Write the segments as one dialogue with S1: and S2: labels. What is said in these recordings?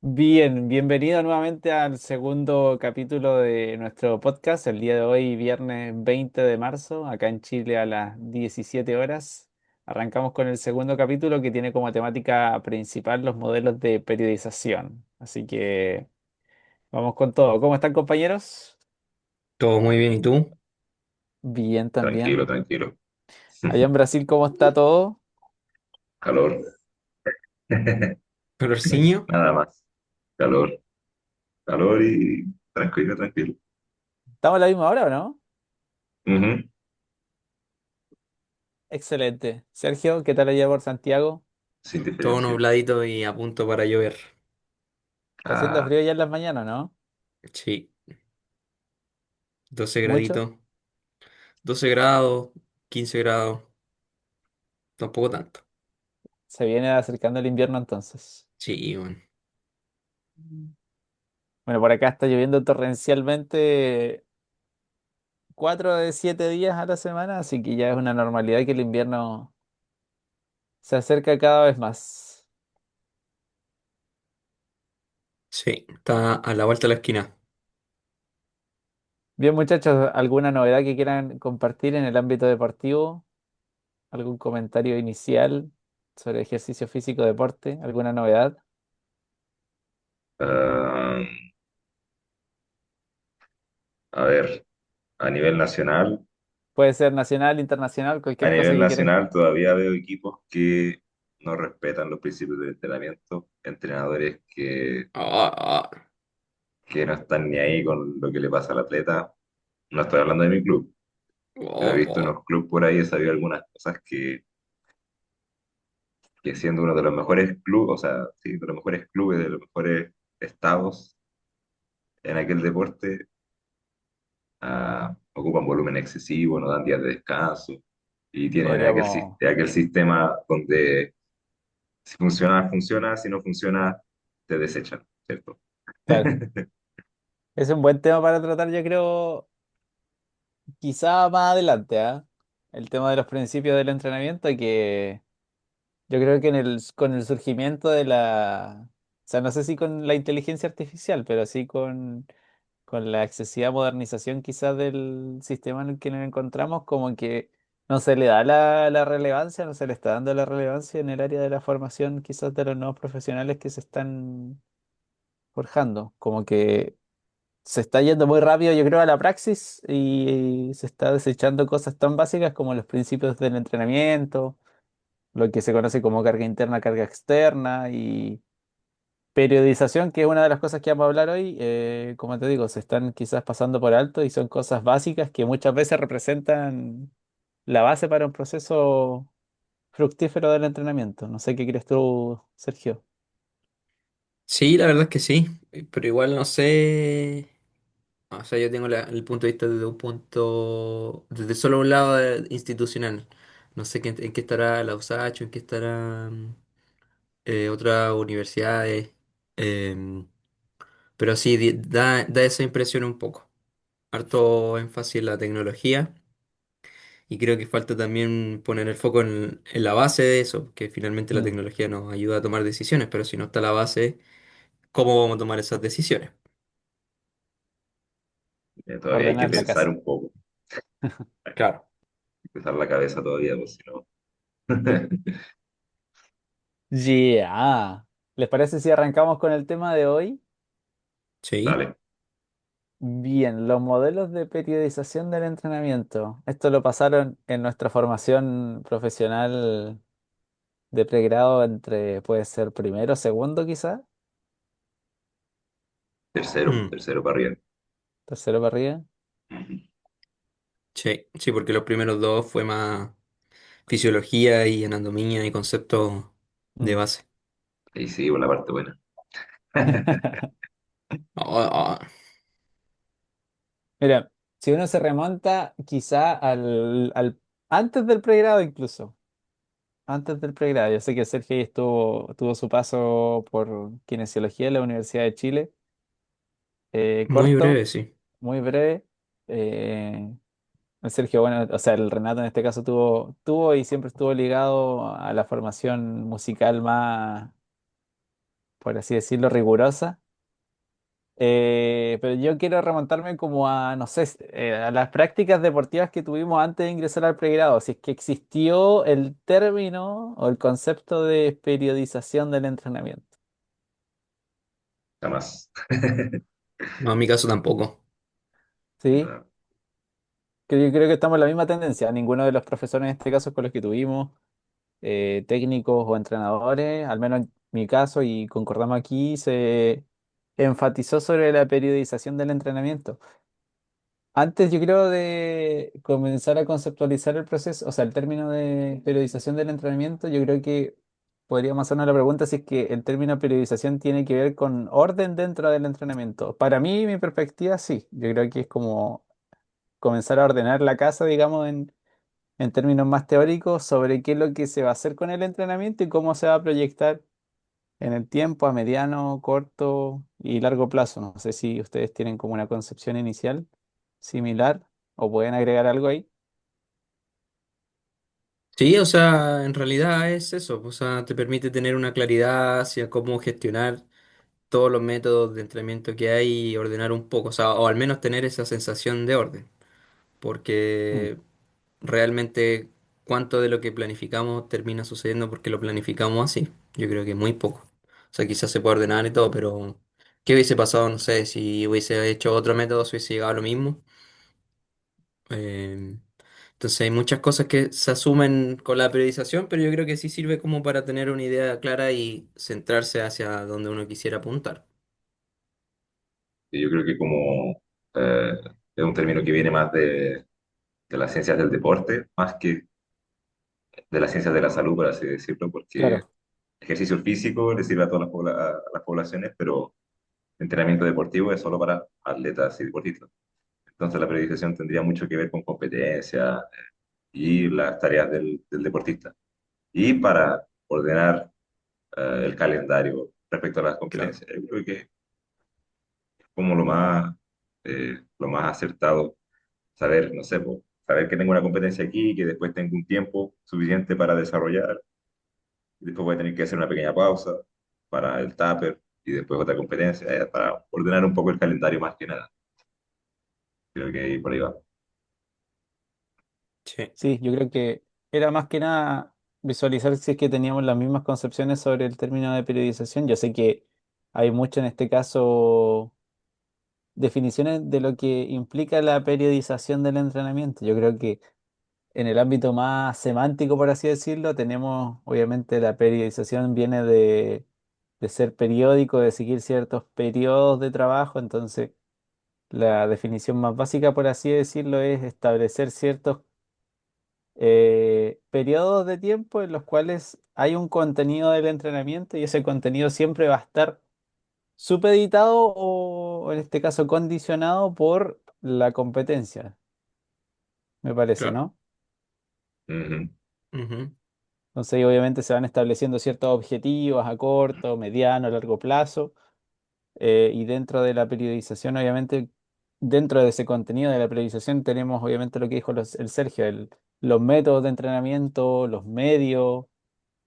S1: Bien, bienvenido nuevamente al segundo capítulo de nuestro podcast. El día de hoy, viernes 20 de marzo, acá en Chile a las 17 horas. Arrancamos con el segundo capítulo que tiene como temática principal los modelos de periodización. Así que vamos con todo. ¿Cómo están, compañeros?
S2: Todo muy bien, ¿y tú?
S1: Bien,
S2: Tranquilo,
S1: también.
S2: tranquilo.
S1: Allá en Brasil, ¿cómo está todo?
S2: Calor.
S1: Sí.
S2: Calorciño. Nada más. Calor, calor y tranquilo, tranquilo.
S1: ¿Estamos a la misma hora o no?
S2: Ujú.
S1: Excelente. Sergio, ¿qué tal allá por Santiago?
S2: Sin
S1: Todo
S2: diferencia.
S1: nubladito y a punto para llover. Está haciendo
S2: Ah,
S1: frío ya en las mañanas, ¿no?
S2: sí, 12
S1: Mucho.
S2: graditos, 12 grados, 15 grados, tampoco tanto.
S1: Se viene acercando el invierno entonces.
S2: Sí, bueno.
S1: Mm. Bueno, por acá está lloviendo torrencialmente 4 de 7 días a la semana, así que ya es una normalidad que el invierno se acerca cada vez más.
S2: Sí, está a la vuelta de la esquina.
S1: Bien, muchachos, ¿alguna novedad que quieran compartir en el ámbito deportivo? ¿Algún comentario inicial sobre ejercicio físico, deporte? ¿Alguna novedad?
S2: Ah, a ver, a nivel nacional,
S1: Puede ser nacional, internacional,
S2: a
S1: cualquier cosa
S2: nivel
S1: que quieran.
S2: nacional todavía veo equipos que no respetan los principios del entrenamiento, entrenadores que no están ni ahí con lo que le pasa al atleta. No estoy hablando de mi club, pero he visto unos clubes por ahí, he sabido algunas cosas que siendo uno de los mejores clubes, o sea, sí, de los mejores clubes, de los mejores estados en aquel deporte, ocupan volumen excesivo, no dan días de descanso y tienen
S1: Podríamos,
S2: aquel sistema donde si funciona, funciona, si no funciona, te desechan, ¿cierto?
S1: claro, es un buen tema para tratar, yo creo, quizá más adelante, ¿ah? El tema de los principios del entrenamiento, que yo creo que con el surgimiento de o sea, no sé si con la inteligencia artificial, pero sí con la excesiva modernización quizás del sistema en el que nos encontramos, como que no se le da la relevancia, no se le está dando la relevancia en el área de la formación quizás de los nuevos profesionales que se están forjando, como que se está yendo muy rápido, yo creo, a la praxis y se está desechando cosas tan básicas como los principios del entrenamiento, lo que se conoce como carga interna, carga externa y periodización, que es una de las cosas que vamos a hablar hoy. Como te digo, se están quizás pasando por alto y son cosas básicas que muchas veces representan la base para un proceso fructífero del entrenamiento. No sé qué crees tú, Sergio.
S2: Sí, la verdad es que sí, pero igual no sé. O sea, yo tengo el punto de vista desde un punto, desde solo un lado institucional. No sé en qué estará la USACH, en qué estarán otras universidades, em, pero sí, da esa impresión un poco. Harto énfasis en la tecnología y creo que falta también poner el foco en la base de eso, que finalmente la
S1: Mm,
S2: tecnología nos ayuda a tomar decisiones, pero si no está la base, ¿cómo vamos a tomar esas decisiones?
S1: ordenar
S2: Todavía hay que
S1: la
S2: pensar
S1: casa.
S2: un poco,
S1: Claro.
S2: pensar la cabeza todavía, pues si no.
S1: Yeah. ¿Les parece si arrancamos con el tema de hoy?
S2: Sí. Dale.
S1: Bien, los modelos de periodización del entrenamiento. Esto lo pasaron en nuestra formación profesional de pregrado entre, puede ser primero, segundo quizá,
S2: Tercero,
S1: Mm.
S2: tercero para arriba.
S1: tercero para arriba.
S2: Ujú. Sí, sí, porque los primeros dos fue más fisiología y anatomía y conceptos de
S1: Mm.
S2: base.
S1: Y sí, por la parte buena.
S2: Oh, oh.
S1: Mira, si uno se remonta quizá antes del pregrado incluso, antes del pregrado, yo sé que Sergio tuvo su paso por kinesiología en la Universidad de Chile,
S2: Muy
S1: corto,
S2: breve, sí.
S1: muy breve. eh, el Sergio, bueno, o sea, el Renato en este caso tuvo y siempre estuvo ligado a la formación musical más por así decirlo, rigurosa. Pero yo quiero remontarme como a, no sé, a las prácticas deportivas que tuvimos antes de ingresar al pregrado, si es que existió el término o el concepto de periodización del entrenamiento.
S2: Jamás. No, en mi caso tampoco.
S1: ¿Sí?
S2: No.
S1: Que yo creo que estamos en la misma tendencia. Ninguno de los profesores en este caso con los que tuvimos, técnicos o entrenadores, al menos en mi caso, y concordamos aquí, se enfatizó sobre la periodización del entrenamiento. Antes, yo creo, de comenzar a conceptualizar el proceso, o sea, el término de periodización del entrenamiento, yo creo que podríamos hacernos la pregunta si es que el término periodización tiene que ver con orden dentro del entrenamiento. Para mí, mi perspectiva, sí. Yo creo que es como comenzar a ordenar la casa, digamos, en términos más teóricos, sobre qué es lo que se va a hacer con el entrenamiento y cómo se va a proyectar en el tiempo, a mediano, corto y largo plazo. No sé si ustedes tienen como una concepción inicial similar o pueden agregar algo ahí.
S2: Sí, o sea, en realidad es eso, o sea, te permite tener una claridad hacia cómo gestionar todos los métodos de entrenamiento que hay y ordenar un poco, o sea, o al menos tener esa sensación de orden,
S1: Mm,
S2: porque realmente cuánto de lo que planificamos termina sucediendo porque lo planificamos así. Yo creo que muy poco. O sea, quizás se puede ordenar y todo, pero ¿qué hubiese pasado? No sé, si hubiese hecho otro método, si hubiese llegado a lo mismo. Eh, entonces hay muchas cosas que se asumen con la periodización, pero yo creo que sí sirve como para tener una idea clara y centrarse hacia donde uno quisiera apuntar.
S3: Y yo creo que como es un término que viene más de las ciencias del deporte, más que de las ciencias de la salud, por así decirlo, porque
S1: claro,
S3: ejercicio físico le sirve a todas a las poblaciones, pero entrenamiento deportivo es solo para atletas y deportistas. Entonces la periodización tendría mucho que ver con competencia y las tareas del deportista. Y para ordenar el calendario respecto a las
S2: Claro.
S3: competencias, yo creo que es como lo más acertado saber, no sé, po, saber que tengo una competencia aquí, que después tengo un tiempo suficiente para desarrollar, y después voy a tener que hacer una pequeña pausa para el tupper y después otra competencia, para ordenar un poco el calendario más que nada. Creo que ahí por ahí va.
S2: Sí.
S1: sí, yo creo que era más que nada visualizar si es que teníamos las mismas concepciones sobre el término de periodización. Yo sé que hay mucho en este caso definiciones de lo que implica la periodización del entrenamiento. Yo creo que en el ámbito más semántico, por así decirlo, tenemos, obviamente, la periodización viene de ser periódico, de seguir ciertos periodos de trabajo. Entonces, la definición más básica, por así decirlo, es establecer ciertos periodos de tiempo en los cuales hay un contenido del entrenamiento y ese contenido siempre va a estar supeditado o, en este caso, condicionado por la competencia, me parece,
S2: Claro.
S1: ¿no?
S3: Ujú.
S2: Ujú.
S1: Entonces, ahí obviamente se van estableciendo ciertos objetivos a corto, mediano, largo plazo, y dentro de la periodización, obviamente, dentro de ese contenido de la periodización tenemos obviamente lo que dijo el Sergio, los métodos de entrenamiento, los medios,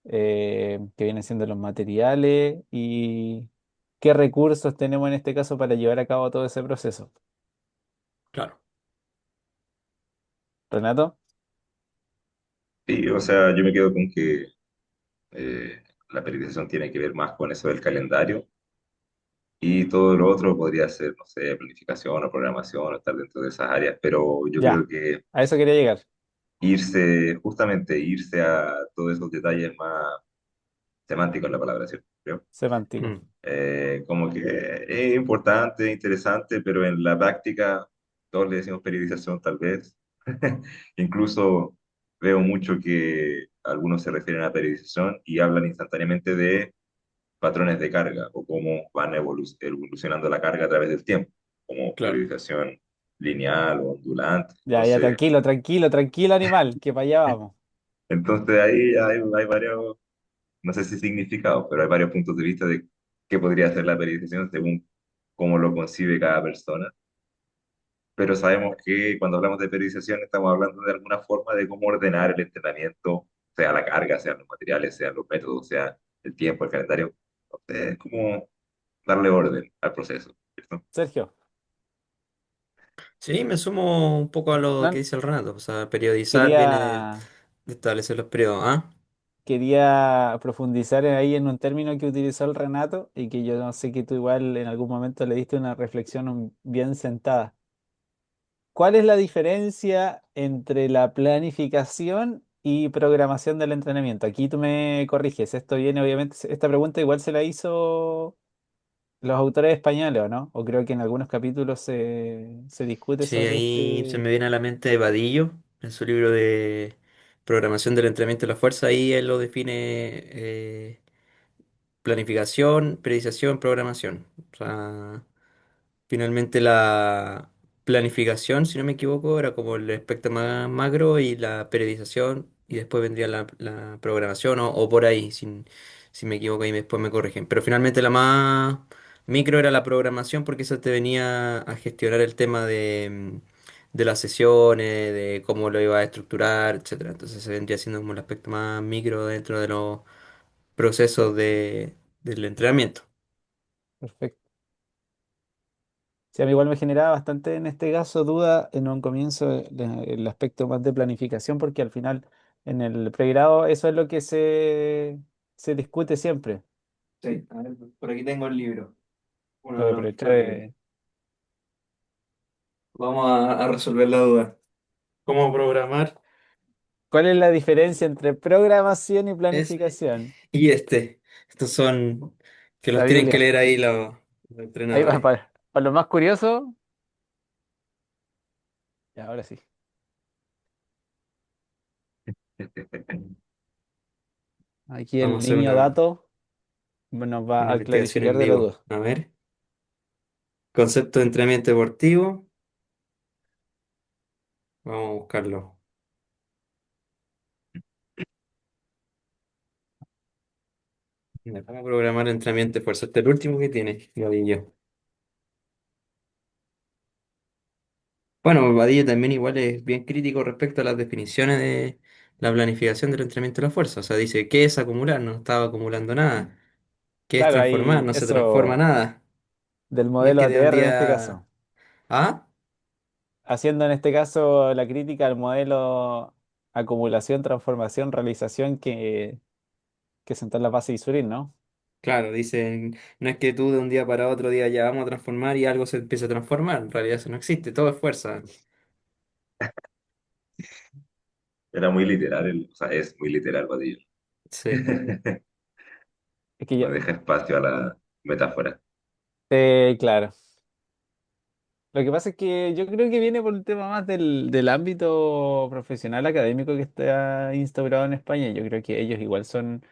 S1: que vienen siendo los materiales y qué recursos tenemos en este caso para llevar a cabo todo ese proceso.
S2: Claro.
S1: Renato,
S3: Sí, o sea, yo me quedo con que la periodización tiene que ver más con eso del calendario y todo lo otro podría ser, no sé, planificación o programación o estar dentro de esas áreas, pero yo creo
S1: ya,
S3: que
S1: a eso quería llegar,
S3: justamente irse a todos esos detalles más semánticos, es la palabra, ¿cierto? Creo.
S1: semántico.
S2: Mm.
S3: Como que es importante, interesante, pero en la práctica todos le decimos periodización tal vez. Incluso veo mucho que algunos se refieren a periodización y hablan instantáneamente de patrones de carga o cómo van evolucionando la carga a través del tiempo, como
S2: Claro.
S3: periodización lineal o ondulante.
S1: Ya, ya, tranquilo, tranquilo, tranquilo, animal, que para allá vamos.
S3: Entonces ahí hay varios, no sé si significados, pero hay varios puntos de vista de qué podría ser la periodización según cómo lo concibe cada persona. Pero sabemos que cuando hablamos de periodización estamos hablando de alguna forma de cómo ordenar el entrenamiento, sea la carga, sean los materiales, sean los métodos, sea el tiempo, el calendario. Es como darle orden al proceso, ¿cierto?
S1: Sergio,
S2: Sí, me sumo un poco a lo que
S1: no,
S2: dice el Renato. O sea, periodizar viene
S1: quería,
S2: de establecer los periodos. ¿Ah?
S1: quería profundizar ahí en un término que utilizó el Renato y que yo no sé que tú igual en algún momento le diste una reflexión bien sentada. ¿Cuál es la diferencia entre la planificación y programación del entrenamiento? Aquí tú me corriges, esto viene obviamente, esta pregunta igual se la hizo los autores españoles, ¿o no? O creo que en algunos capítulos se discute
S2: Sí,
S1: sobre
S2: ahí se
S1: este.
S2: me viene a la mente Vadillo, en su libro de programación del entrenamiento de la fuerza. Ahí él lo define planificación, periodización, programación. O sea, finalmente la planificación, si no me equivoco, era como el aspecto más macro y la periodización y después vendría la programación o por ahí, si me equivoco y después me corrigen. Pero finalmente la más micro era la programación porque eso te venía a gestionar el tema de las sesiones, de cómo lo iba a estructurar, etcétera. Entonces se vendría siendo como el aspecto más micro dentro de los procesos del entrenamiento.
S1: Perfecto. Sí, a mí igual me generaba bastante en este caso duda en un comienzo el aspecto más de planificación, porque al final en el pregrado eso es lo que se discute siempre.
S2: Sí, a ver, por aquí tengo el libro, uno
S1: Lo
S2: de
S1: de
S2: los
S1: aprovechar,
S2: capítulos. Vamos a resolver la duda. ¿Cómo programar?
S1: ¿cuál es la diferencia entre programación y
S2: Ese
S1: planificación?
S2: y este. Estos son que
S1: La
S2: los tienen que
S1: Biblia.
S2: leer ahí los
S1: Ahí va,
S2: entrenadores.
S1: para lo más curioso, ya, ahora sí. Aquí
S2: Vamos
S1: el
S2: a hacer
S1: niño dato nos va
S2: una
S1: a
S2: investigación
S1: clarificar
S2: en
S1: de la
S2: vivo.
S1: duda.
S2: A ver. Concepto de entrenamiento deportivo. Vamos a buscarlo. Mira, ¿cómo programar entrenamiento de fuerza? Este es el último que tiene, Vadillo. Bueno, Vadillo también igual es bien crítico respecto a las definiciones de la planificación del entrenamiento de la fuerza. O sea, dice, ¿qué es acumular? No estaba acumulando nada. ¿Qué es
S1: Claro,
S2: transformar?
S1: hay
S2: No se transforma
S1: eso
S2: nada.
S1: del
S2: No es
S1: modelo
S2: que de un
S1: ATR en este
S2: día...
S1: caso.
S2: ¿Ah?
S1: Haciendo en este caso la crítica al modelo acumulación, transformación, realización que sentó en la base de Isurin, ¿no?
S2: Claro, dicen, no es que tú de un día para otro día ya vamos a transformar y algo se empieza a transformar. En realidad eso no existe, todo es fuerza.
S3: Era muy literal, o sea, es muy literal, Vadillo.
S2: Sí.
S1: Es que
S3: No
S1: ya,
S3: deja espacio a la metáfora.
S1: claro. Lo que pasa es que yo creo que viene por el tema más del ámbito profesional académico que está instaurado en España. Yo creo que ellos igual son,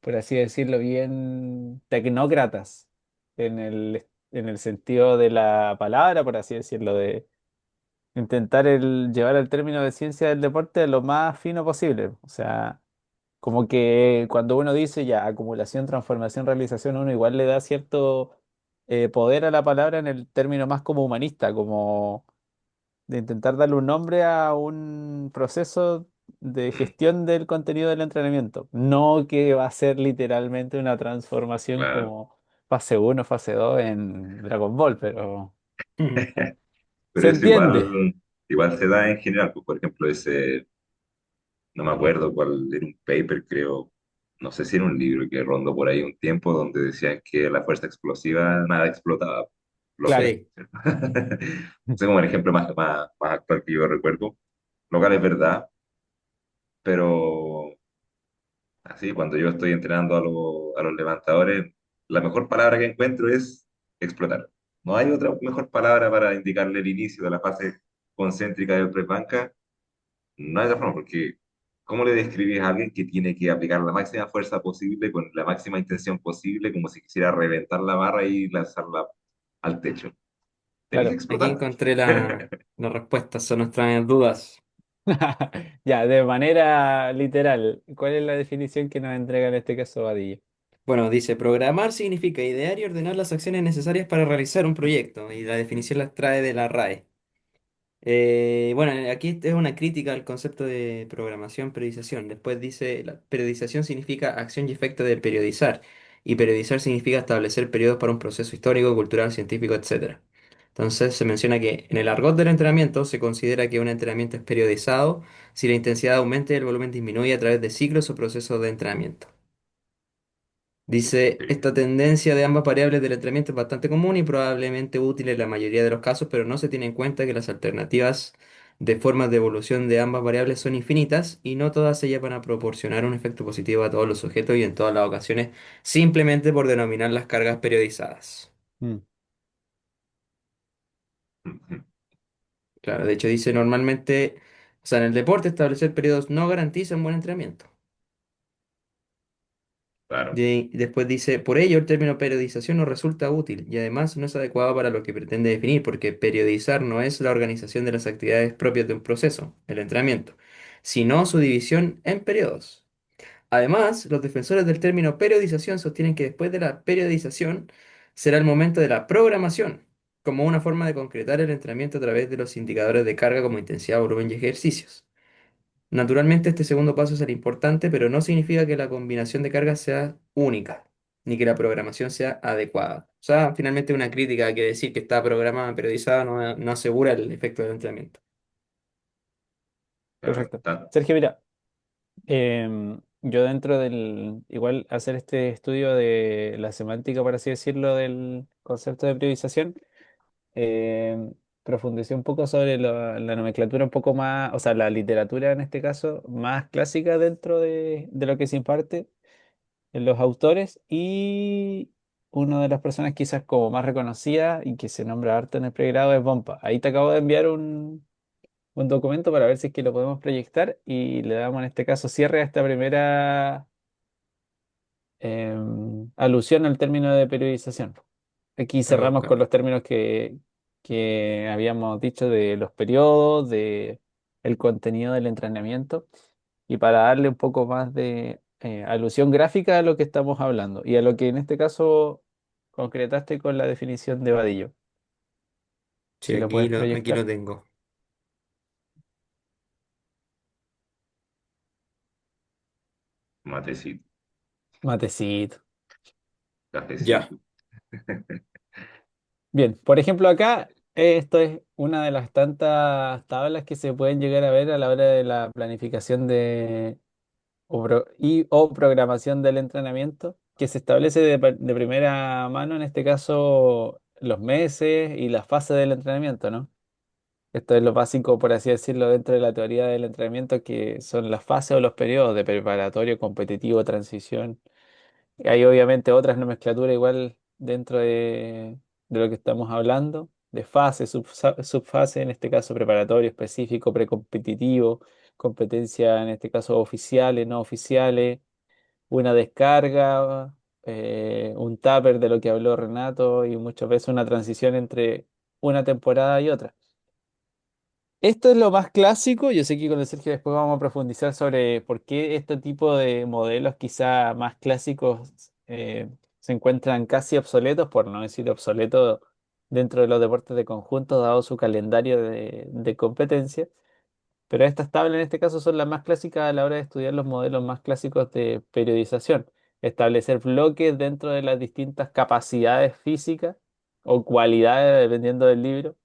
S1: por así decirlo, bien tecnócratas en el sentido de la palabra, por así decirlo, de intentar llevar el término de ciencia del deporte lo más fino posible. O sea, como que cuando uno dice ya acumulación, transformación, realización, uno igual le da cierto poder a la palabra en el término más como humanista, como de intentar darle un nombre a un proceso de
S3: Mm,
S1: gestión del contenido del entrenamiento. No que va a ser literalmente una transformación
S3: claro.
S1: como fase uno fase 2 en Dragon Ball, pero se
S3: Pero eso igual,
S1: entiende.
S3: igual se da en general. Pues, por ejemplo, ese, no me acuerdo cuál, era un paper, creo, no sé si era un libro que rondó por ahí un tiempo donde decían que la fuerza explosiva nada explotaba.
S1: Claro.
S3: Lógico. ¿Cierto? Ese es como el ejemplo más actual que yo recuerdo. Lo cual es verdad, pero así, cuando yo estoy entrenando a los levantadores, la mejor palabra que encuentro es explotar. No hay otra mejor palabra para indicarle el inicio de la fase concéntrica del press banca. No hay otra forma, porque ¿cómo le describís a alguien que tiene que aplicar la máxima fuerza posible con la máxima intención posible, como si quisiera reventar la barra y lanzarla al techo? Tenés que
S1: Claro.
S2: Aquí
S3: explotar.
S2: encontré la respuesta a nuestras dudas.
S1: Ya, de manera literal, ¿cuál es la definición que nos entrega en este caso Vadillo?
S2: Bueno, dice, programar significa idear y ordenar las acciones necesarias para realizar un proyecto, y la definición las trae de la RAE. Bueno, aquí es una crítica al concepto de programación, periodización. Después dice, la periodización significa acción y efecto de periodizar. y periodizar significa establecer periodos para un proceso histórico, cultural, científico, etcétera. Entonces se menciona que en el argot del entrenamiento se considera que un entrenamiento es periodizado si la intensidad aumenta y el volumen disminuye a través de ciclos o procesos de entrenamiento. Dice,
S3: Sí,
S2: esta tendencia de ambas variables del entrenamiento es bastante común y probablemente útil en la mayoría de los casos, pero no se tiene en cuenta que las alternativas de formas de evolución de ambas variables son infinitas y no todas ellas van a proporcionar un efecto positivo a todos los sujetos y en todas las ocasiones, simplemente por denominar las cargas periodizadas.
S1: Mm,
S3: ujú,
S2: Claro, de hecho dice normalmente, o sea, en el deporte establecer periodos no garantiza un buen entrenamiento.
S3: claro,
S2: Y después dice, por ello el término periodización no resulta útil y además no es adecuado para lo que pretende definir, porque periodizar no es la organización de las actividades propias de un proceso, el entrenamiento, sino su división en periodos. Además, los defensores del término periodización sostienen que después de la periodización será el momento de la programación, como una forma de concretar el entrenamiento a través de los indicadores de carga como intensidad, volumen y ejercicios. Naturalmente, este segundo paso será importante, pero no significa que la combinación de cargas sea única, ni que la programación sea adecuada. O sea, finalmente una crítica que decir que está programada, periodizada, no asegura el efecto del entrenamiento.
S3: claro.
S1: perfecto. Sergio, mira, yo dentro del, igual hacer este estudio de la semántica, por así decirlo, del concepto de priorización, profundicé un poco sobre la nomenclatura un poco más, o sea, la literatura en este caso, más clásica dentro de lo que se imparte en los autores y una de las personas quizás como más reconocida y que se nombra harto en el pregrado es Bompa. Ahí te acabo de enviar un documento para ver si es que lo podemos proyectar y le damos en este caso cierre a esta primera alusión al término de periodización. Aquí
S2: A ver,
S1: cerramos con los términos que habíamos dicho de los periodos, de el contenido del entrenamiento y para darle un poco más de alusión gráfica a lo que estamos hablando y a lo que en este caso concretaste con la definición de vadillo.
S2: sí,
S1: Si lo puedes
S2: aquí lo
S1: proyectar.
S2: tengo.
S3: Matecito,
S1: Matecito.
S2: Ya,
S3: cafecito.
S1: Bien, por ejemplo acá esto es una de las tantas tablas que se pueden llegar a ver a la hora de la planificación o programación del entrenamiento, que se establece de primera mano, en este caso, los meses y las fases del entrenamiento, ¿no? Esto es lo básico, por así decirlo, dentro de la teoría del entrenamiento, que son las fases o los periodos de preparatorio, competitivo, transición. Hay obviamente otras nomenclaturas igual dentro de lo que estamos hablando, de fase, subfase, en este caso preparatorio, específico, precompetitivo, competencia, en este caso oficiales, no oficiales, una descarga, un tupper de lo que habló Renato y muchas veces una transición entre una temporada y otra. Esto es lo más clásico. Yo sé que con el Sergio después vamos a profundizar sobre por qué este tipo de modelos quizá más clásicos se encuentran casi obsoletos, por no decir obsoletos, dentro de los deportes de conjunto, dado su calendario de competencia. Pero estas tablas en este caso son las más clásicas a la hora de estudiar los modelos más clásicos de periodización. Establecer bloques dentro de las distintas capacidades físicas o cualidades, dependiendo del libro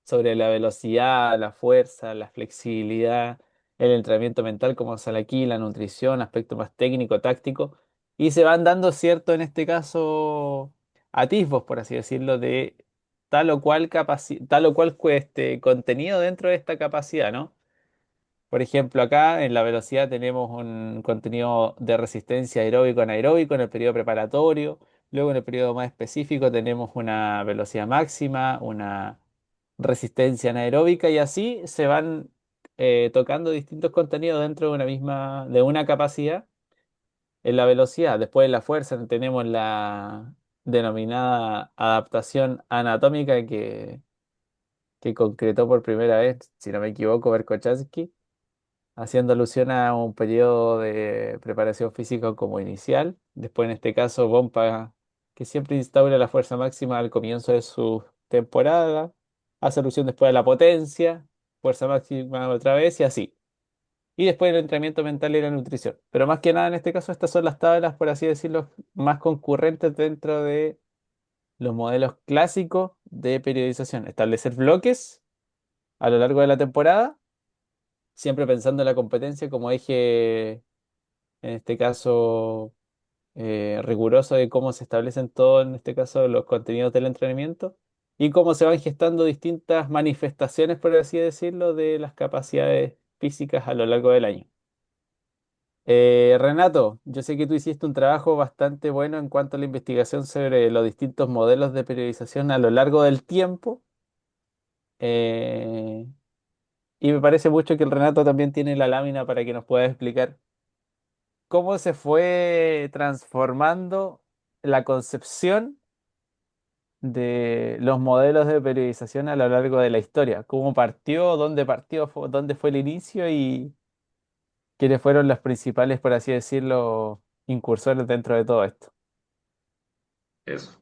S1: sobre la velocidad, la fuerza, la flexibilidad, el entrenamiento mental, como sale aquí, la nutrición, aspecto más técnico, táctico, y se van dando cierto, en este caso, atisbos, por así decirlo, de tal o cual contenido dentro de esta capacidad, ¿no? Por ejemplo, acá en la velocidad tenemos un contenido de resistencia aeróbico anaeróbico en el periodo preparatorio. Luego en el periodo más específico tenemos una velocidad máxima, una resistencia anaeróbica y así se van tocando distintos contenidos dentro de una misma, de una capacidad en la velocidad. Después en la fuerza tenemos la denominada adaptación anatómica que concretó por primera vez, si no me equivoco, Berkochanski haciendo alusión a un periodo de preparación física como inicial. Después, en este caso, Bompa, que siempre instaura la fuerza máxima al comienzo de su temporada, hace alusión después a la potencia, fuerza máxima otra vez y así. y después el entrenamiento mental y la nutrición. Pero más que nada en este caso estas son las tablas, por así decirlo, más concurrentes dentro de los modelos clásicos de periodización. Establecer bloques a lo largo de la temporada, siempre pensando en la competencia como eje, en este caso, riguroso de cómo se establecen todos, en este caso, los contenidos del entrenamiento y cómo se van gestando distintas manifestaciones, por así decirlo, de las capacidades físicas a lo largo del año. Renato, yo sé que tú hiciste un trabajo bastante bueno en cuanto a la investigación sobre los distintos modelos de periodización a lo largo del tiempo. eh, y me parece mucho que el Renato también tiene la lámina para que nos pueda explicar cómo se fue transformando la concepción de los modelos de periodización a lo largo de la historia. Cómo partió, dónde fue el inicio y quiénes fueron los principales, por así decirlo, incursores dentro de todo esto.
S3: Eso.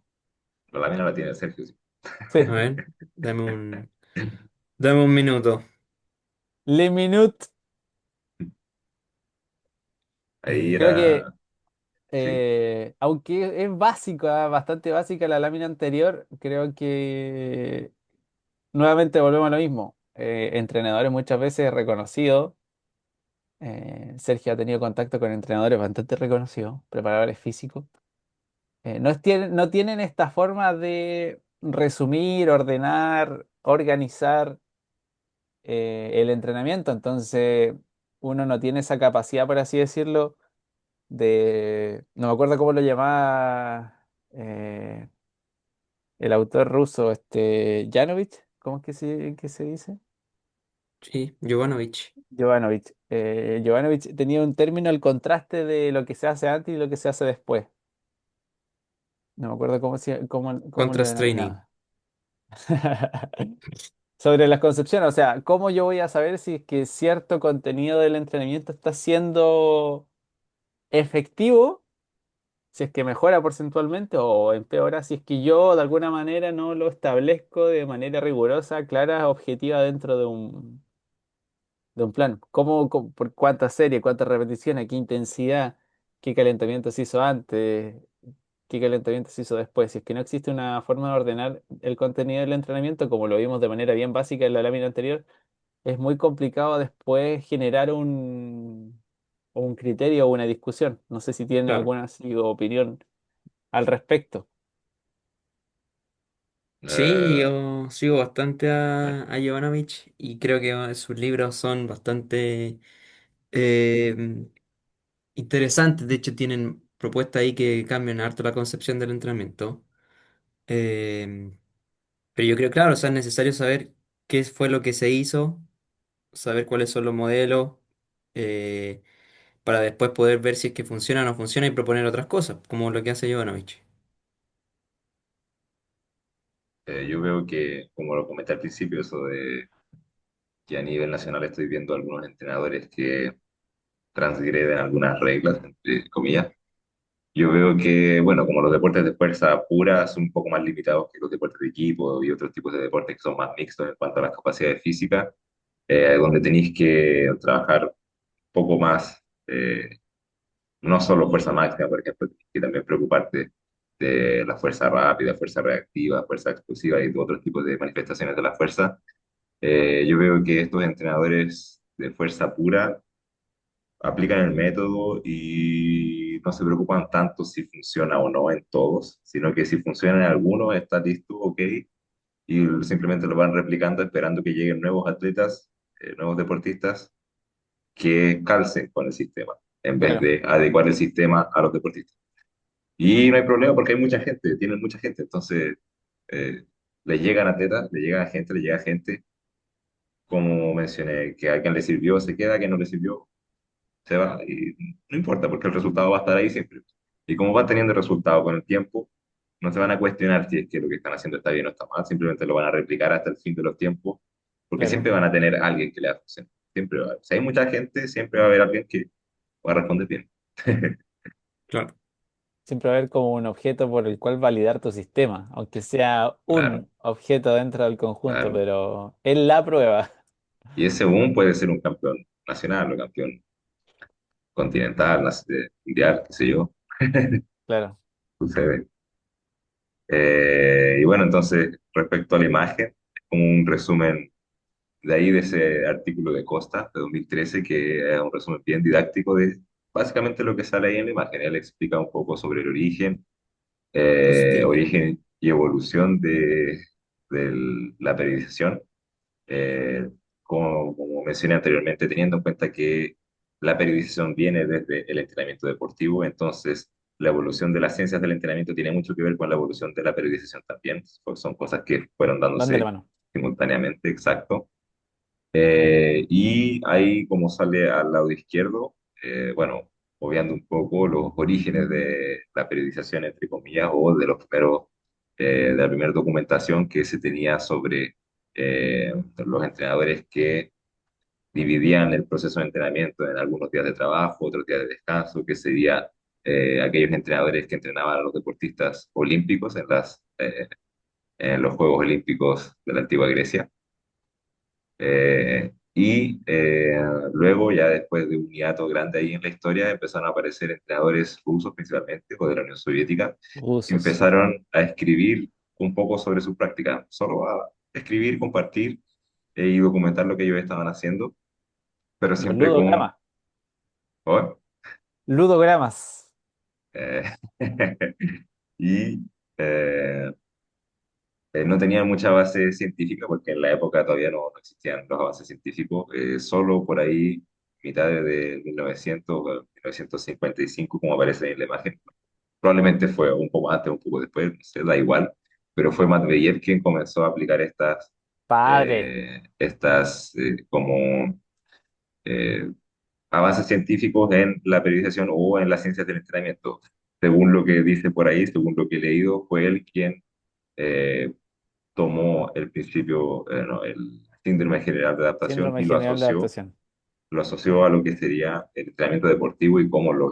S3: La lámina la tiene Sergio, sí.
S2: A
S1: Sí,
S2: ver, dame un minuto.
S1: Le Minute.
S3: Ahí
S1: Creo que,
S3: era, sí,
S1: aunque es básica, bastante básica la lámina anterior, creo que nuevamente volvemos a lo mismo. Entrenadores muchas veces reconocidos. Sergio ha tenido contacto con entrenadores bastante reconocidos, preparadores físicos. No tienen esta forma de resumir, ordenar, organizar el entrenamiento, entonces uno no tiene esa capacidad, por así decirlo, no me acuerdo cómo lo llamaba el autor ruso, Janovich, ¿cómo es que se dice?
S2: Sí, Jovanovic.
S1: Jovanovic. Jovanovic tenía un término, el contraste de lo que se hace antes y lo que se hace después. No me acuerdo cómo lo
S2: Contrast training.
S1: denominaba. Sobre las concepciones, o sea, ¿cómo yo voy a saber si es que cierto contenido del entrenamiento está siendo efectivo, si es que mejora porcentualmente o empeora, si es que yo de alguna manera no lo establezco de manera rigurosa, clara, objetiva dentro de un plan? Por cuántas series, cuántas repeticiones, qué intensidad, qué calentamiento se hizo antes, qué calentamiento se hizo después? Si es que no existe una forma de ordenar el contenido del entrenamiento, como lo vimos de manera bien básica en la lámina anterior, es muy complicado después generar un criterio o una discusión. No sé si tienen
S2: Claro.
S1: alguna así, opinión al respecto.
S2: Sí,
S3: eh,
S2: yo sigo bastante a Jovanovic y creo que sus libros son bastante eh, interesantes. De hecho, tienen propuestas ahí que cambian harto la concepción del entrenamiento. Eh, pero yo creo, claro, o sea, es necesario saber qué fue lo que se hizo, saber cuáles son los modelos, eh, para después poder ver si es que funciona o no funciona y proponer otras cosas, como lo que hace Jovanovic.
S3: yo veo que, como lo comenté al principio, eso de que a nivel nacional estoy viendo algunos entrenadores que transgreden algunas reglas, entre comillas. Yo veo que, bueno, como los deportes de fuerza pura son un poco más limitados que los deportes de equipo y otros tipos de deportes que son más mixtos en cuanto a las capacidades físicas, donde tenéis que trabajar un poco más, no solo fuerza máxima, por ejemplo, tienes que también preocuparte de la fuerza rápida, fuerza reactiva, fuerza explosiva y otros tipos de manifestaciones de la fuerza. Yo veo que estos entrenadores de fuerza pura aplican el método y no se preocupan tanto si funciona o no en todos, sino que si funciona en algunos está listo, ok, y simplemente lo van replicando esperando que lleguen nuevos atletas, nuevos deportistas que calcen con el sistema, en vez
S1: Claro,
S3: de adecuar el sistema a los deportistas. Y no hay problema porque hay mucha gente, tienen mucha gente, entonces eh, le llegan atletas, le llega gente, como mencioné, que a quien le sirvió se queda, a quien no le sirvió se va y no importa porque el resultado va a estar ahí siempre. Y como va teniendo resultado con el tiempo, no se van a cuestionar si es que lo que están haciendo está bien o está mal, simplemente lo van a replicar hasta el fin de los tiempos, porque
S1: claro.
S3: siempre van a tener a alguien que le haga funcionar. Siempre va a haber. Si hay mucha gente, siempre va a haber alguien que va a responder bien.
S2: Claro.
S1: Siempre va a haber como un objeto por el cual validar tu sistema, aunque sea
S3: Claro,
S1: un objeto dentro del conjunto,
S3: claro.
S1: pero es la prueba.
S3: Y ese boom puede ser un campeón. nacional o campeón continental, mundial, qué sé yo,
S1: Claro.
S3: sucede. Y bueno, entonces, respecto a la imagen, es como un resumen de ahí de ese artículo de Costa de 2013, que es un resumen bien didáctico de básicamente lo que sale ahí en la imagen. Él explica un poco sobre el
S2: Positivo.
S3: origen y evolución de la periodización. Eh, como mencioné anteriormente, teniendo en cuenta que la periodización viene desde el entrenamiento deportivo, entonces la evolución de las ciencias del entrenamiento tiene mucho que ver con la evolución de la periodización también, porque son cosas que fueron
S1: Van de la
S3: dándose
S1: mano.
S3: simultáneamente, exacto. Y ahí, como sale al lado izquierdo, bueno, obviando un poco los orígenes de la periodización, entre comillas, o de de la primera documentación que se tenía sobre los entrenadores que dividían el proceso de entrenamiento en algunos días de trabajo, otros días de descanso, que sería aquellos entrenadores que entrenaban a los deportistas olímpicos en los Juegos Olímpicos de la antigua Grecia. Luego, ya después de un hiato grande ahí en la historia, empezaron a aparecer entrenadores rusos principalmente, o de la Unión Soviética, que
S1: Usos.
S3: empezaron a escribir un poco sobre su práctica, solo a escribir, compartir y documentar lo que ellos estaban haciendo, pero
S1: Los
S3: siempre con...
S1: ludogramas.
S3: ¿Oh?
S1: Ludogramas.
S3: Eh, y eh, no tenían mucha base científica porque en la época todavía no existían los avances científicos, solo por ahí, mitad de 1900, 1955, como aparece en la imagen. Probablemente fue un poco antes, un poco después, no sé, da igual, pero fue Matveyev quien comenzó a aplicar
S1: Padre.
S3: como eh, avances científicos en la periodización o en las ciencias del entrenamiento. Según lo que dice por ahí, según lo que he leído, fue él quien eh, tomó el principio, no, el síndrome general de adaptación
S1: Síndrome
S3: y
S1: general de adaptación.
S3: lo asoció a lo que sería el entrenamiento deportivo y cómo los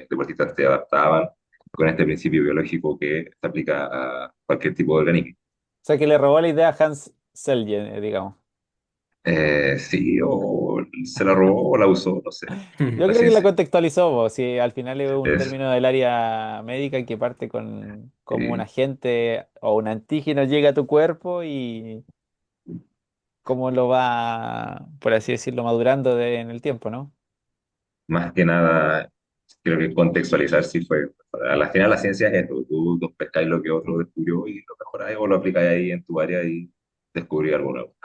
S3: deportistas se adaptaban con este principio biológico que se aplica a cualquier tipo de organismo.
S1: O sea que le robó la idea a Hans Selye, digamos.
S3: Sí, o se la robó o la usó, no sé,
S1: Yo
S3: la
S1: creo que la
S3: ciencia.
S1: contextualizó, po, si al final es un
S3: Es
S1: término del área médica que parte con como un
S3: sí,
S1: agente o un antígeno llega a tu cuerpo y cómo lo va, por así decirlo, madurando en el tiempo, ¿no?
S3: más que nada, creo que contextualizar sí fue. A la final la ciencia es esto, tú pescáis lo que otro descubrió y lo mejoráis o lo aplicáis ahí en tu área y descubrís algo nuevo.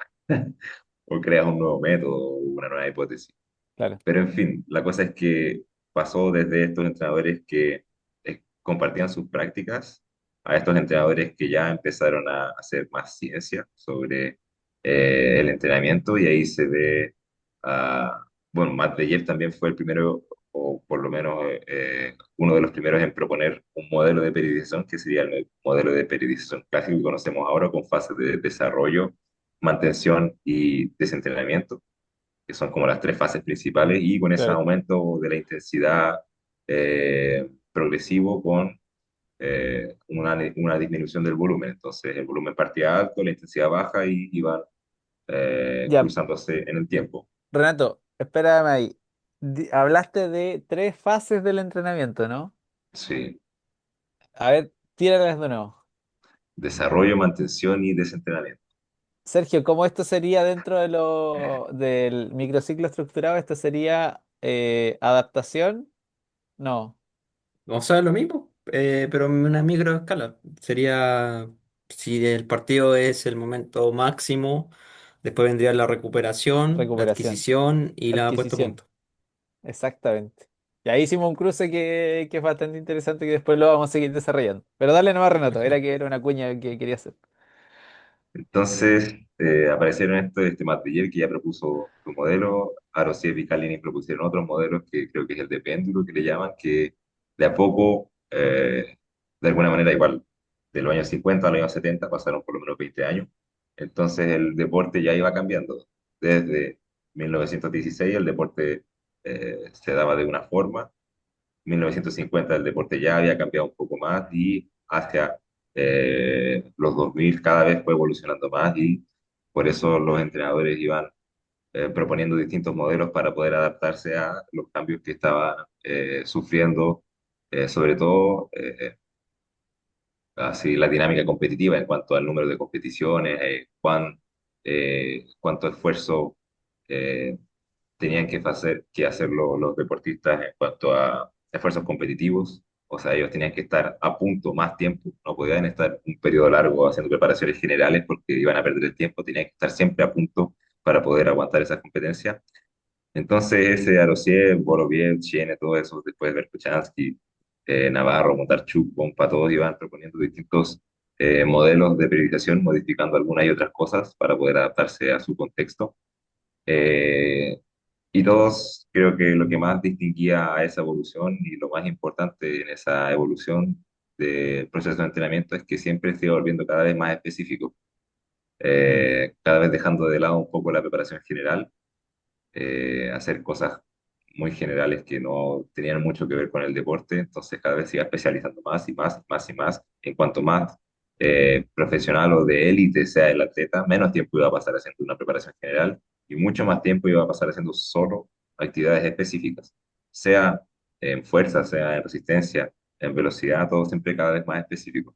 S3: O creas un nuevo método o una nueva hipótesis.
S1: Claro,
S3: Pero en fin, la cosa es que pasó desde estos entrenadores que compartían sus prácticas a estos entrenadores que ya empezaron a hacer más ciencia sobre el entrenamiento y ahí se ve, bueno, Matveyev también fue el primero, o por lo menos uno de los primeros en proponer un modelo de periodización que sería el modelo de periodización clásico que conocemos ahora con fases de desarrollo, mantención y desentrenamiento, que son como las tres fases principales, y con ese
S1: claro.
S3: aumento de la intensidad progresivo con una disminución del volumen. Entonces el volumen partía alto, la intensidad baja y iban
S1: Ya,
S3: cruzándose en el tiempo.
S1: Renato, espérame ahí. Hablaste de tres fases del entrenamiento, ¿no?
S3: Sí,
S1: A ver, tíralas de nuevo.
S3: desarrollo, mantención y desentrenamiento.
S1: Sergio, ¿cómo esto sería dentro de del microciclo estructurado? ¿Esto sería adaptación? No,
S2: O sea, lo mismo, pero en una micro escala. Sería, si el partido es el momento máximo, después vendría la recuperación, la
S1: recuperación,
S2: adquisición y la puesta a
S1: adquisición.
S2: punto.
S1: Exactamente. Y ahí hicimos un cruce que es bastante interesante que después lo vamos a seguir desarrollando. Pero dale nomás, Renato, era que era una cuña que quería hacer.
S3: Entonces aparecieron este Matveyev que ya propuso su modelo, Arosiev y Kalinin propusieron otros modelos que creo que es el de péndulo que le llaman, que de a poco, de alguna manera igual, de los años 50 a los años 70 pasaron por lo menos 20 años, entonces el deporte ya iba cambiando. Desde 1916 el deporte se daba de una forma, 1950 el deporte ya había cambiado un poco más y hacia los 2000 cada vez fue evolucionando más y por eso los entrenadores iban proponiendo distintos modelos para poder adaptarse a los cambios que estaba sufriendo, sobre todo así la dinámica competitiva en cuanto al número de competiciones, cuánto esfuerzo eh, tenían que hacer los deportistas en cuanto a esfuerzos competitivos. O sea, ellos tenían que estar a punto más tiempo, no podían estar un periodo largo haciendo preparaciones generales porque iban a perder el tiempo, tenían que estar siempre a punto para poder aguantar esas competencias. Entonces, ese Arosiev, Vorobiev, Chiene, todo eso, después Verkhoshansky, Navarro, Montarchuk, Pompa, todos iban proponiendo distintos modelos de periodización, modificando algunas y otras cosas para poder adaptarse a su contexto. Eh, y todos creo que lo que más distinguía a esa evolución y lo más importante en esa evolución del proceso de entrenamiento es que siempre se iba volviendo cada vez más específico,
S2: Mm.
S3: cada vez dejando de lado un poco la preparación general, hacer cosas muy generales que no tenían mucho que ver con el deporte, entonces cada vez se iba especializando más y más y más y más. En cuanto más profesional o de élite sea el atleta, menos tiempo iba a pasar haciendo una preparación general y mucho más tiempo iba a pasar haciendo solo actividades específicas, sea en fuerza, sea en resistencia, en velocidad, todo siempre cada vez más específico.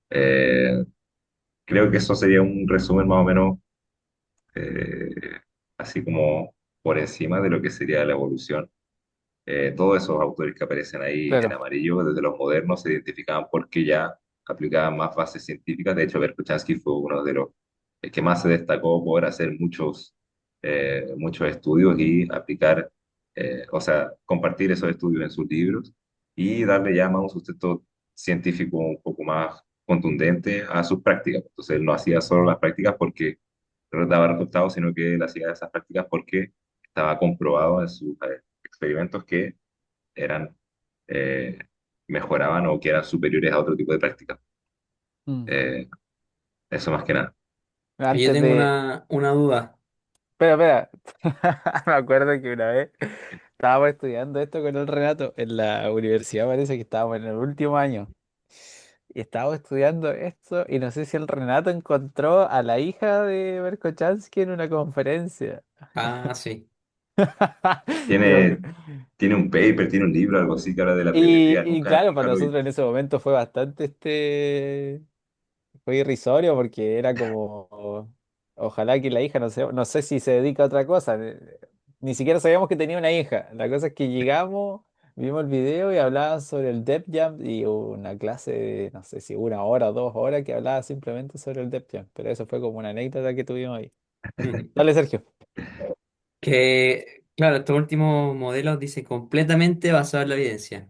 S3: Eh, Creo que eso sería un resumen más o menos eh, así como por encima de lo que sería la evolución. Todos esos autores que aparecen ahí en
S1: Claro.
S3: amarillo, desde los modernos, se identificaban porque ya aplicaban más bases científicas. De hecho, Verkhoshansky fue uno de los que más se destacó por hacer muchos estudios y aplicar, o sea, compartir esos estudios en sus libros y darle ya más un sustento científico un poco más contundente a sus prácticas. Entonces, él no hacía solo las prácticas porque daba resultados, sino que él hacía esas prácticas porque estaba comprobado en sus experimentos que eran, eh, mejoraban o que eran superiores a otro tipo de prácticas.
S1: Mm.
S3: Eh, Eso más que nada.
S2: Yo
S1: Antes
S2: tengo
S1: de...
S2: una duda.
S1: Espera, espera. Me acuerdo que una vez estábamos estudiando esto con el Renato en la universidad, parece que estábamos en el último año. Y estábamos estudiando esto y no sé si el Renato encontró a la hija de Berkochansky en una conferencia.
S2: Ah, sí.
S1: Y, me-
S3: Tiene un paper, tiene un libro, algo así que habla de la
S1: y,
S3: biometría.
S1: y
S3: Nunca,
S1: claro,
S3: nunca
S1: para
S3: lo vi.
S1: nosotros en ese momento fue bastante fue irrisorio porque era como, ojalá que la hija, no sé si se dedica a otra cosa, ni siquiera sabíamos que tenía una hija. La cosa es que llegamos, vimos el video y hablaban sobre el Depth Jump y hubo una clase de, no sé si 1 hora o 2 horas que hablaba simplemente sobre el Depth Jump, pero eso fue como una anécdota que tuvimos ahí. Dale, Sergio.
S2: Que, claro, estos últimos modelos dicen completamente basado en la evidencia.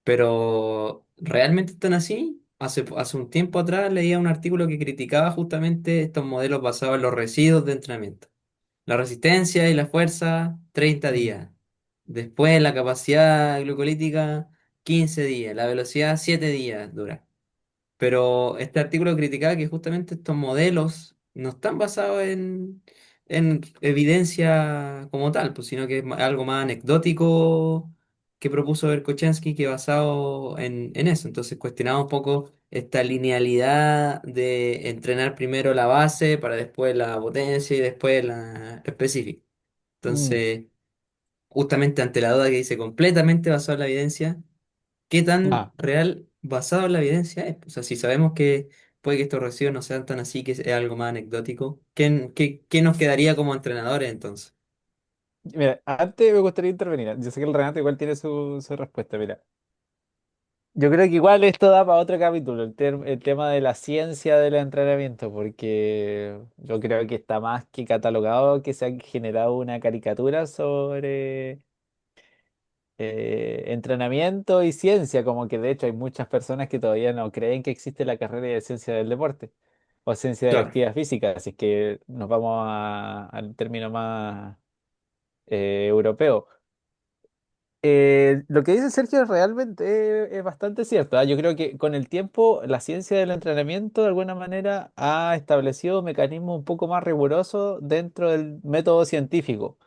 S2: Pero ¿realmente están así? Hace un tiempo atrás leía un artículo que criticaba justamente estos modelos basados en los residuos de entrenamiento. La resistencia y la fuerza, 30
S1: Mm,
S2: días. Después la capacidad glucolítica, 15 días. La velocidad, 7 días dura. Pero este artículo criticaba que justamente estos modelos no están basados en evidencia como tal, pues, sino que es algo más anecdótico que propuso Berkochensky que basado en eso. Entonces cuestionaba un poco esta linealidad de entrenar primero la base para después la potencia y después la específica.
S1: mm,
S2: Entonces, justamente ante la duda que dice completamente basado en la evidencia, ¿qué tan
S1: ah,
S2: real basado en la evidencia es? O sea, si sabemos que puede que estos residuos no sean tan así, que es algo más anecdótico, ¿qué nos quedaría como entrenadores entonces?
S1: Mira, antes me gustaría intervenir. Yo sé que el Renato igual tiene su respuesta. Mira, yo creo que igual esto da para otro capítulo, el tema de la ciencia del entrenamiento, porque yo creo que está más que catalogado que se ha generado una caricatura sobre entrenamiento y ciencia, como que de hecho hay muchas personas que todavía no creen que existe la carrera de ciencia del deporte o ciencia de la
S2: Claro.
S1: actividad física, así que nos vamos al término más europeo. Lo que dice Sergio realmente es bastante cierto, ¿ah? Yo creo que con el tiempo la ciencia del entrenamiento de alguna manera ha establecido mecanismos un poco más rigurosos dentro del método científico.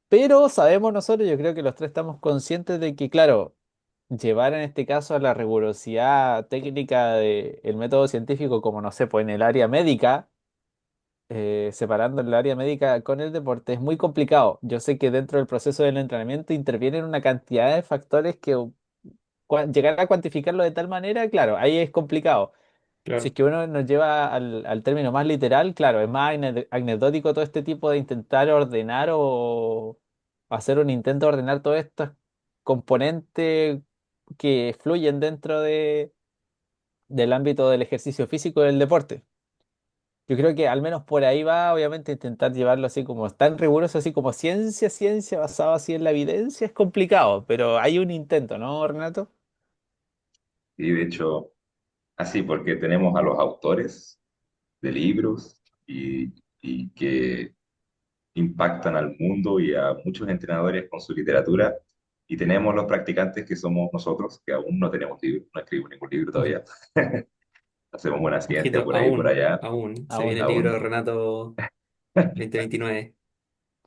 S1: Pero sabemos nosotros, yo creo que los tres estamos conscientes de que, claro, llevar en este caso a la rigurosidad técnica del método científico, como no sé, pues en el área médica, separando el área médica con el deporte es muy complicado. Yo sé que dentro del proceso del entrenamiento intervienen una cantidad de factores que llegar a cuantificarlo de tal manera, claro, ahí es complicado. Si es
S2: Claro,
S1: que uno nos lleva al término más literal, claro, es más anecdótico todo este tipo de intentar ordenar o hacer un intento de ordenar todos estos componentes que fluyen dentro del ámbito del ejercicio físico y del deporte. Yo creo que al menos por ahí va, obviamente, intentar llevarlo así como tan riguroso, así como ciencia, ciencia, basado así en la evidencia, es complicado, pero hay un intento, ¿no, Renato?
S3: Y de hecho, así, porque tenemos a los autores de libros y que impactan al mundo y a muchos entrenadores con su literatura. Y tenemos los practicantes que somos nosotros, que aún no tenemos libro, no escribimos ningún libro
S1: Ujú.
S3: todavía. Hacemos buena ciencia
S2: ojito,
S3: por ahí, por
S2: aún,
S3: allá,
S2: aún. Se viene
S1: Aún.
S2: el libro de
S3: aún.
S2: Renato 2029.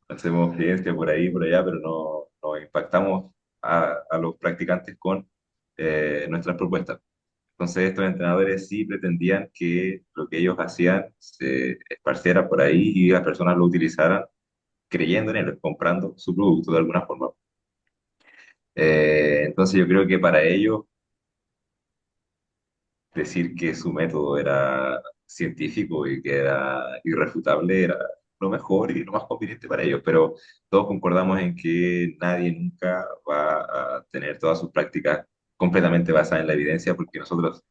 S3: Hacemos ciencia por ahí, por allá, pero no impactamos a los practicantes con nuestras propuestas. Entonces, estos entrenadores sí pretendían que lo que ellos hacían se esparciera por ahí y las personas lo utilizaran creyendo en él, comprando su producto de alguna forma. Entonces, yo creo que para ellos decir que su método era científico y que era irrefutable era lo mejor y lo más conveniente para ellos, pero todos concordamos en que nadie nunca va a tener todas sus prácticas completamente basadas en la evidencia, porque nosotros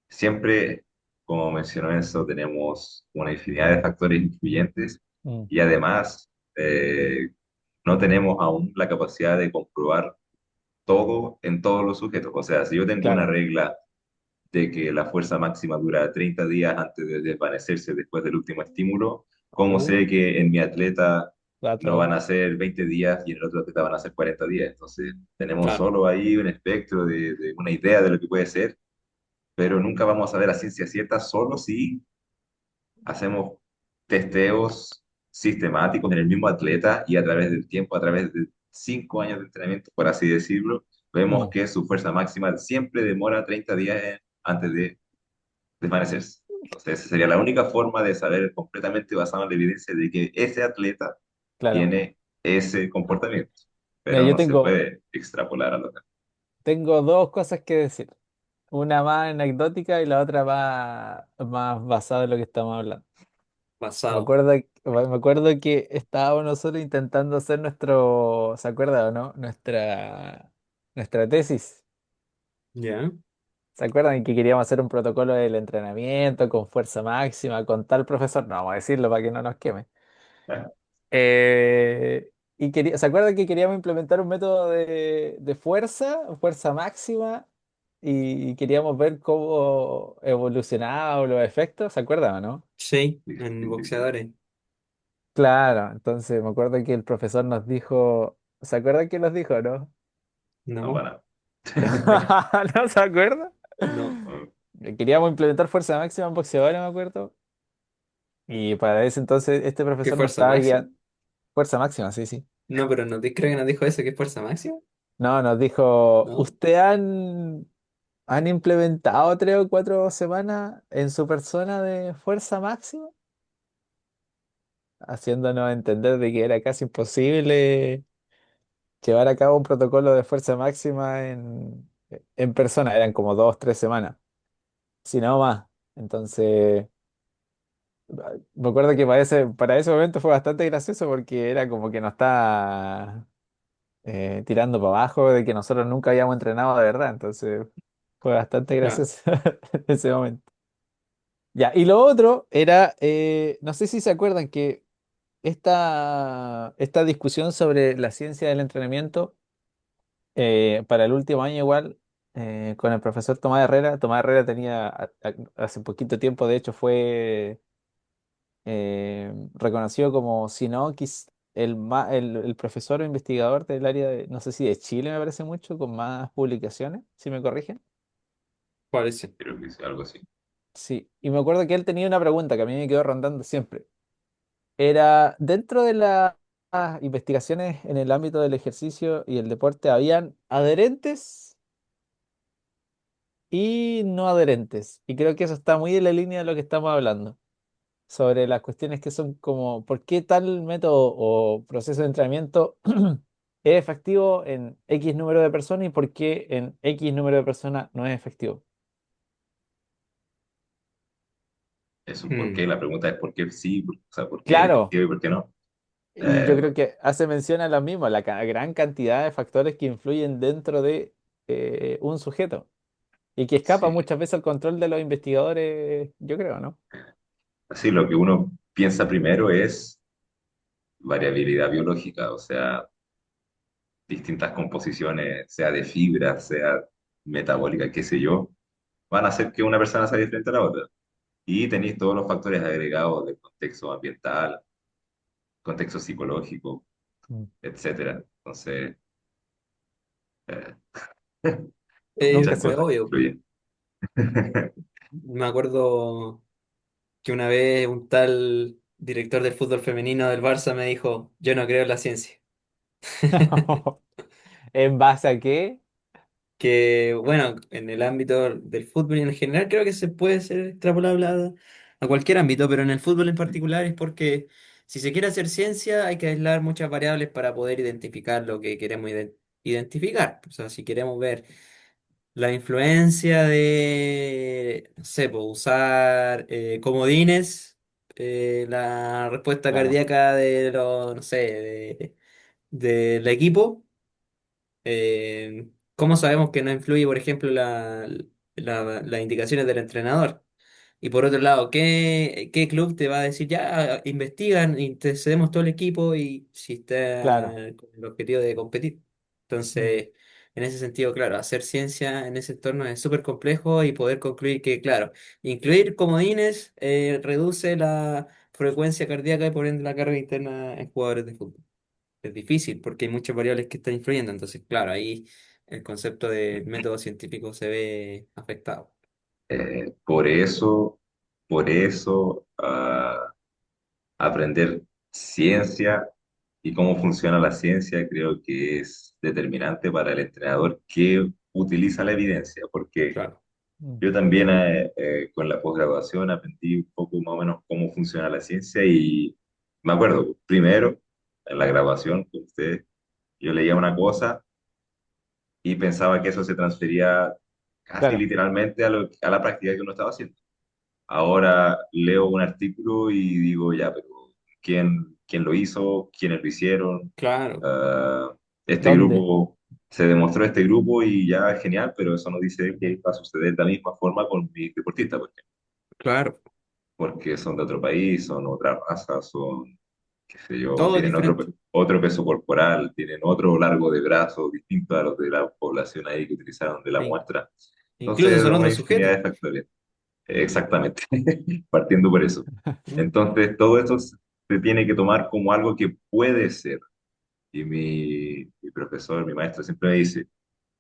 S3: siempre, como mencionó eso, tenemos una infinidad de factores influyentes
S1: Mm,
S3: y además no tenemos aún la capacidad de comprobar todo en todos los sujetos. O sea, si yo tengo una
S1: claro.
S3: regla de que la fuerza máxima dura 30 días antes de desvanecerse después del último estímulo, ¿cómo
S1: Oh,
S3: sé que en mi atleta no
S1: dato.
S3: van a ser 20 días y en el otro atleta van a ser 40 días? Entonces, tenemos
S2: Claro,
S3: solo ahí un espectro de una idea de lo que puede ser, pero nunca vamos a ver a ciencia cierta solo si hacemos testeos sistemáticos en el mismo atleta y a través del tiempo, a través de 5 años de entrenamiento, por así decirlo, vemos
S1: Mm,
S3: que su fuerza máxima siempre demora 30 días antes de desvanecerse. Entonces, esa sería la única forma de saber completamente basado en la evidencia de que ese atleta
S1: claro.
S3: tiene ese comportamiento,
S1: Mira,
S3: pero no se puede extrapolar a los demás.
S1: tengo dos cosas que decir. Una más anecdótica y la otra más basada en lo que estamos hablando.
S2: basado.
S1: Me acuerdo que estábamos nosotros intentando hacer ¿se acuerda o no? Nuestra tesis.
S2: ¿Ya?
S1: ¿Se acuerdan que queríamos hacer un protocolo del entrenamiento con fuerza máxima, con tal profesor? No vamos a decirlo para que no nos queme. ¿Se acuerdan que queríamos implementar un método de fuerza máxima, y queríamos ver cómo evolucionaban los efectos? ¿Se acuerdan o no?
S2: Sí,
S3: Sí,
S2: en
S3: sí, sí, sí.
S2: boxeadores.
S1: Claro, entonces me acuerdo que el profesor nos dijo, ¿se acuerdan que nos dijo, no?
S3: No,
S2: No,
S3: para
S1: ¿No se acuerda?
S2: no.
S3: nada.
S1: Queríamos implementar fuerza máxima en boxeadores, me acuerdo. Y para ese entonces este
S2: ¿Qué
S1: profesor nos
S2: fuerza
S1: estaba
S2: máxima?
S1: guiando. Fuerza máxima, sí, sí.
S2: No, pero no creo que nos dijo eso, ¿qué es fuerza máxima?
S1: No, nos dijo,
S2: No.
S1: ¿usted han implementado 3 o 4 semanas en su persona de fuerza máxima? Haciéndonos entender de que era casi imposible llevar a cabo un protocolo de fuerza máxima en persona. Eran como 2, 3 semanas, si no más. Entonces, me acuerdo que para ese momento fue bastante gracioso porque era como que nos está tirando para abajo de que nosotros nunca habíamos entrenado de verdad. Entonces, fue bastante
S2: Claro.
S1: gracioso en ese momento. Ya, y lo otro era, no sé si se acuerdan que esta discusión sobre la ciencia del entrenamiento, para el último año igual, con el profesor Tomás Herrera tenía, hace poquito tiempo, de hecho, fue reconocido como, si no, el profesor o investigador del área no sé si de Chile, me parece mucho, con más publicaciones, si me corrigen.
S2: Parece.
S3: Creo que es algo así.
S1: Sí, y me acuerdo que él tenía una pregunta que a mí me quedó rondando siempre. Era, dentro de las investigaciones en el ámbito del ejercicio y el deporte, habían adherentes y no adherentes. Y creo que eso está muy en la línea de lo que estamos hablando. sobre las cuestiones que son como, ¿por qué tal método o proceso de entrenamiento es efectivo en X número de personas y por qué en X número de personas no es efectivo?
S3: Es un por
S2: Mm,
S3: qué, la pregunta es por qué sí, o sea, por qué es
S1: Claro,
S3: efectivo y por qué no.
S1: y yo
S3: Eh,
S1: creo que hace mención a lo mismo, la gran cantidad de factores que influyen dentro de un sujeto y que escapa
S3: sí,
S1: muchas veces al control de los investigadores, yo creo, ¿no?
S3: así lo que uno piensa primero es variabilidad biológica, o sea, distintas composiciones, sea de fibra, sea metabólica, qué sé yo, van a hacer que una persona sea diferente a la otra. Y tenéis todos los factores agregados del contexto ambiental, contexto psicológico,
S1: Mm.
S3: etcétera. Entonces, eh,
S1: Nunca
S3: muchas
S1: se
S2: es
S3: cosas que
S2: obvio.
S3: influyen.
S2: Me acuerdo que una vez un tal director del fútbol femenino del Barça me dijo, yo no creo en la ciencia.
S1: ¿En base a qué?
S2: Que, bueno, en el ámbito del fútbol y en general creo que se puede ser extrapolable a cualquier ámbito, pero en el fútbol en particular es porque si se quiere hacer ciencia hay que aislar muchas variables para poder identificar lo que queremos identificar. O sea, si queremos ver la influencia de, no sé, pues, usar comodines, la respuesta
S1: Claro,
S2: cardíaca de los, no sé, del equipo. ¿Cómo sabemos que no influye, por ejemplo, las indicaciones del entrenador? Y por otro lado, ¿qué club te va a decir, ya, investigan y te cedemos todo el equipo y si está
S1: claro.
S2: con el objetivo de competir?
S1: Mm.
S2: Entonces, en ese sentido, claro, hacer ciencia en ese entorno es súper complejo y poder concluir que, claro, incluir comodines reduce la frecuencia cardíaca y por ende la carga interna en jugadores de fútbol. Es difícil porque hay muchas variables que están influyendo. Entonces, claro, ahí el concepto del método científico se ve afectado.
S3: Por eso, aprender ciencia y cómo funciona la ciencia creo que es determinante para el entrenador que utiliza la evidencia, porque
S2: Claro,
S1: Mm.
S3: yo también con la posgraduación aprendí un poco más o menos cómo funciona la ciencia y me acuerdo, primero, en la grabación con ustedes, yo leía una cosa y pensaba que eso se transfería casi
S1: Claro,
S3: literalmente a la práctica que uno estaba haciendo. Ahora leo un artículo y digo, ya, pero ¿quién lo hizo? ¿Quiénes lo hicieron?
S2: claro,
S3: Ah, este
S1: ¿dónde?
S3: grupo, se demostró este grupo y ya es genial, pero eso no dice que va a suceder de la misma forma con mis deportistas,
S2: claro.
S3: porque son de otro país, son otra raza, son, qué sé yo,
S2: Todo es
S3: tienen
S2: diferente.
S3: otro peso corporal, tienen otro largo de brazos distinto a los de la población ahí que utilizaron de la
S2: E
S3: muestra.
S2: incluso
S3: Entonces,
S2: son
S3: una
S2: otros
S3: infinidad
S2: sujetos.
S3: de factores. Exactamente, partiendo por eso.
S2: Mm,
S3: Entonces, todo esto se tiene que tomar como algo que puede ser. Y mi profesor, mi maestro siempre me dice,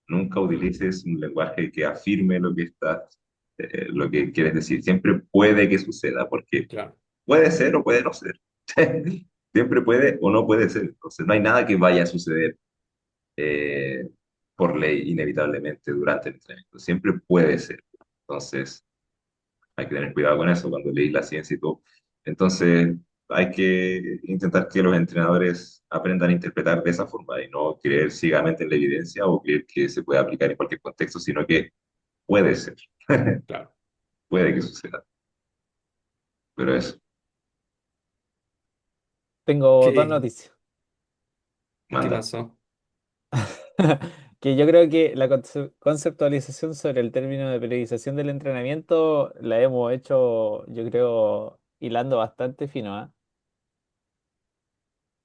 S3: nunca utilices un lenguaje que afirme lo que quieres decir. Siempre puede que suceda, porque
S2: claro,
S3: puede ser o puede no ser. Siempre puede o no puede ser. Entonces, no hay nada que vaya a suceder eh, por ley inevitablemente durante el entrenamiento. Siempre puede ser. Entonces, hay que tener cuidado con eso cuando leís la ciencia y todo. Entonces, hay que intentar que los entrenadores aprendan a interpretar de esa forma y no creer ciegamente en la evidencia o creer que se puede aplicar en cualquier contexto, sino que puede ser,
S2: claro.
S3: puede que suceda. Pero eso,
S1: Tengo dos
S2: ¿Qué,
S1: noticias.
S2: qué
S3: manda.
S2: pasó?
S1: Que yo creo que la conceptualización sobre el término de periodización del entrenamiento la hemos hecho, yo creo, hilando bastante fino, ¿ah?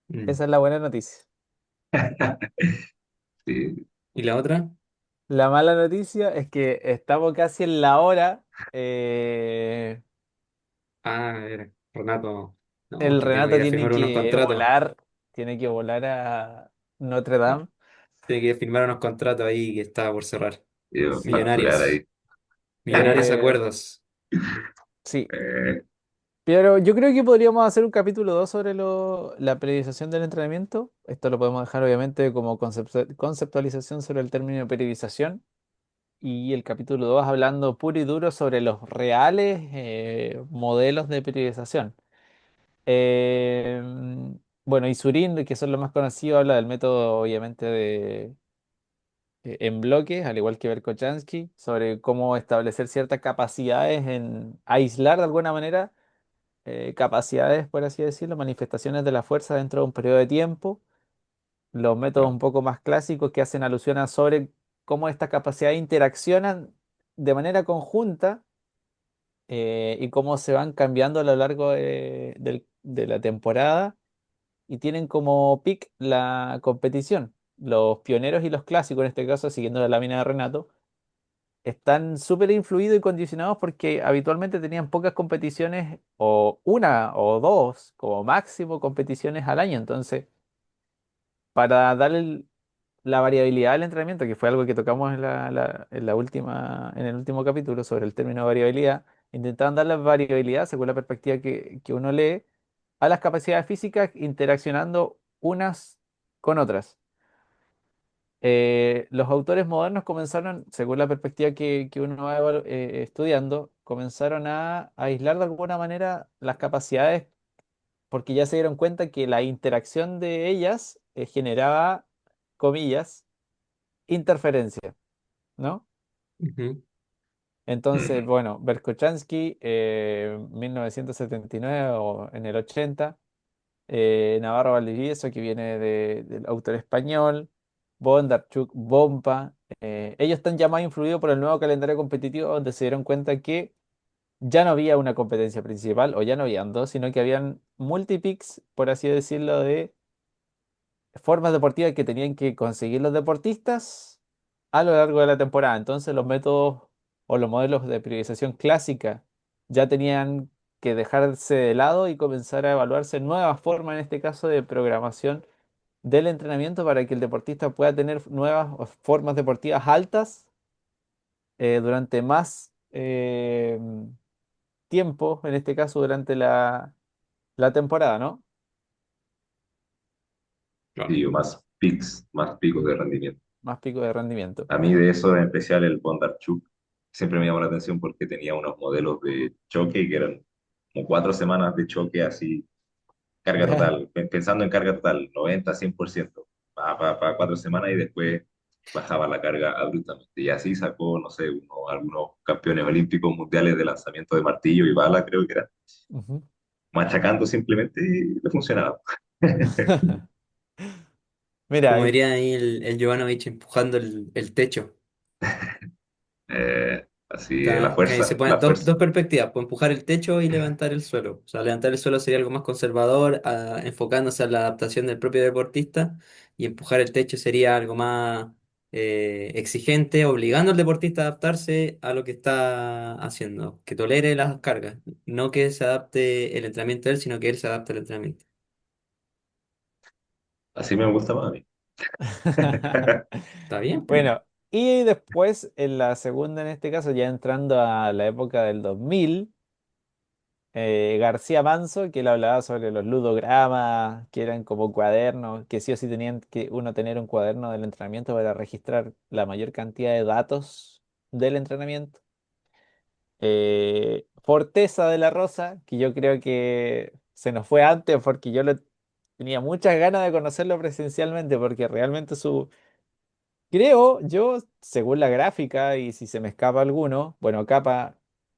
S2: Mm.
S1: Esa es la buena noticia.
S3: Sí,
S2: ¿Y la otra?
S1: La mala noticia es que estamos casi en la hora.
S2: Ah, era Renato. No,
S1: El
S2: que tengo que
S1: Renato
S2: ir a firmar unos contratos.
S1: tiene que volar a Notre Dame.
S2: Tiene que firmar unos contratos ahí que estaba por cerrar.
S1: Sí.
S3: facturar
S2: Millonarios.
S3: ahí.
S2: Millonarios
S1: Eh,
S2: acuerdos.
S1: sí.
S3: Eh,
S1: Pero yo creo que podríamos hacer un capítulo 2 sobre la periodización del entrenamiento. Esto lo podemos dejar obviamente como conceptualización sobre el término de periodización. y el capítulo 2 hablando puro y duro sobre los reales modelos de priorización. Eh, bueno, y Surin, que son los más conocidos, habla del método obviamente de, en bloques, al igual que Berkochansky, sobre cómo establecer ciertas capacidades en aislar de alguna manera capacidades, por así decirlo, manifestaciones de la fuerza dentro de un periodo de tiempo. Los métodos
S3: Claro,
S1: un poco más clásicos que hacen alusión a sobre cómo estas capacidades interaccionan de manera conjunta y cómo se van cambiando a lo largo de la temporada y tienen como pick la competición. Los pioneros y los clásicos, en este caso, siguiendo la lámina de Renato, están súper influidos y condicionados porque habitualmente tenían pocas competiciones o una o dos como máximo competiciones al año. Entonces, para darle la variabilidad al entrenamiento, que fue algo que tocamos en la última, en el último capítulo sobre el término variabilidad, intentaban darle variabilidad según la perspectiva que uno lee a las capacidades físicas interaccionando unas con otras. Los autores modernos comenzaron, según la perspectiva que uno va estudiando, comenzaron a aislar de alguna manera las capacidades porque ya se dieron cuenta que la interacción de ellas generaba, comillas, interferencia, ¿no?
S2: Ujú,
S1: Entonces,
S3: mm,
S1: bueno, Berkochansky, 1979 o en el 80, Navarro Valdivieso, que viene del autor español, Bondarchuk, Bompa, ellos están ya más influidos por el nuevo calendario competitivo donde se dieron cuenta que ya no había una competencia principal o ya no habían dos, sino que habían multipicks, por así decirlo, de formas deportivas que tenían que conseguir los deportistas a lo largo de la temporada. Entonces los métodos o los modelos de priorización clásica ya tenían que dejarse de lado y comenzar a evaluarse nuevas formas, en este caso de programación del entrenamiento para que el deportista pueda tener nuevas formas deportivas altas durante más tiempo, en este caso durante la temporada, ¿no?
S2: claro.
S3: sí, o más picos de rendimiento.
S1: Más pico de rendimiento.
S3: A mí de eso, en especial el Bondarchuk, siempre me llamó la atención porque tenía unos modelos de choque que eran como 4 semanas de choque así, carga
S1: ¿Ya?
S3: total, pensando en carga total, 90-100%, para 4 semanas y después bajaba la carga abruptamente. Y así sacó, no sé, algunos campeones olímpicos mundiales de lanzamiento de martillo y bala, creo que era,
S1: Ujú.
S3: machacando simplemente y le funcionaba.
S1: Mira,
S2: Como diría ahí el Jovanovic empujando el techo.
S3: Así,
S2: Que ahí se
S3: la
S2: ponen
S3: fuerza.
S2: dos perspectivas, pues empujar el techo y levantar el suelo. O sea, levantar el suelo sería algo más conservador, enfocándose a la adaptación del propio deportista, y empujar el techo sería algo más exigente, obligando al deportista a adaptarse a lo que está haciendo, que tolere las cargas, no que se adapte el entrenamiento a él, sino que él se adapte al entrenamiento.
S3: Así me gusta más a mí.
S2: ¿Está bien? Pues.
S1: bueno, y después en la segunda, en este caso, ya entrando a la época del 2000, García Manso, que él hablaba sobre los ludogramas, que eran como cuadernos, que sí o sí tenían que uno tener un cuaderno del entrenamiento para registrar la mayor cantidad de datos del entrenamiento. Forteza de la Rosa, que yo creo que se nos fue antes porque tenía muchas ganas de conocerlo presencialmente, porque realmente creo yo, según la gráfica, y si se me escapa alguno, bueno, Capa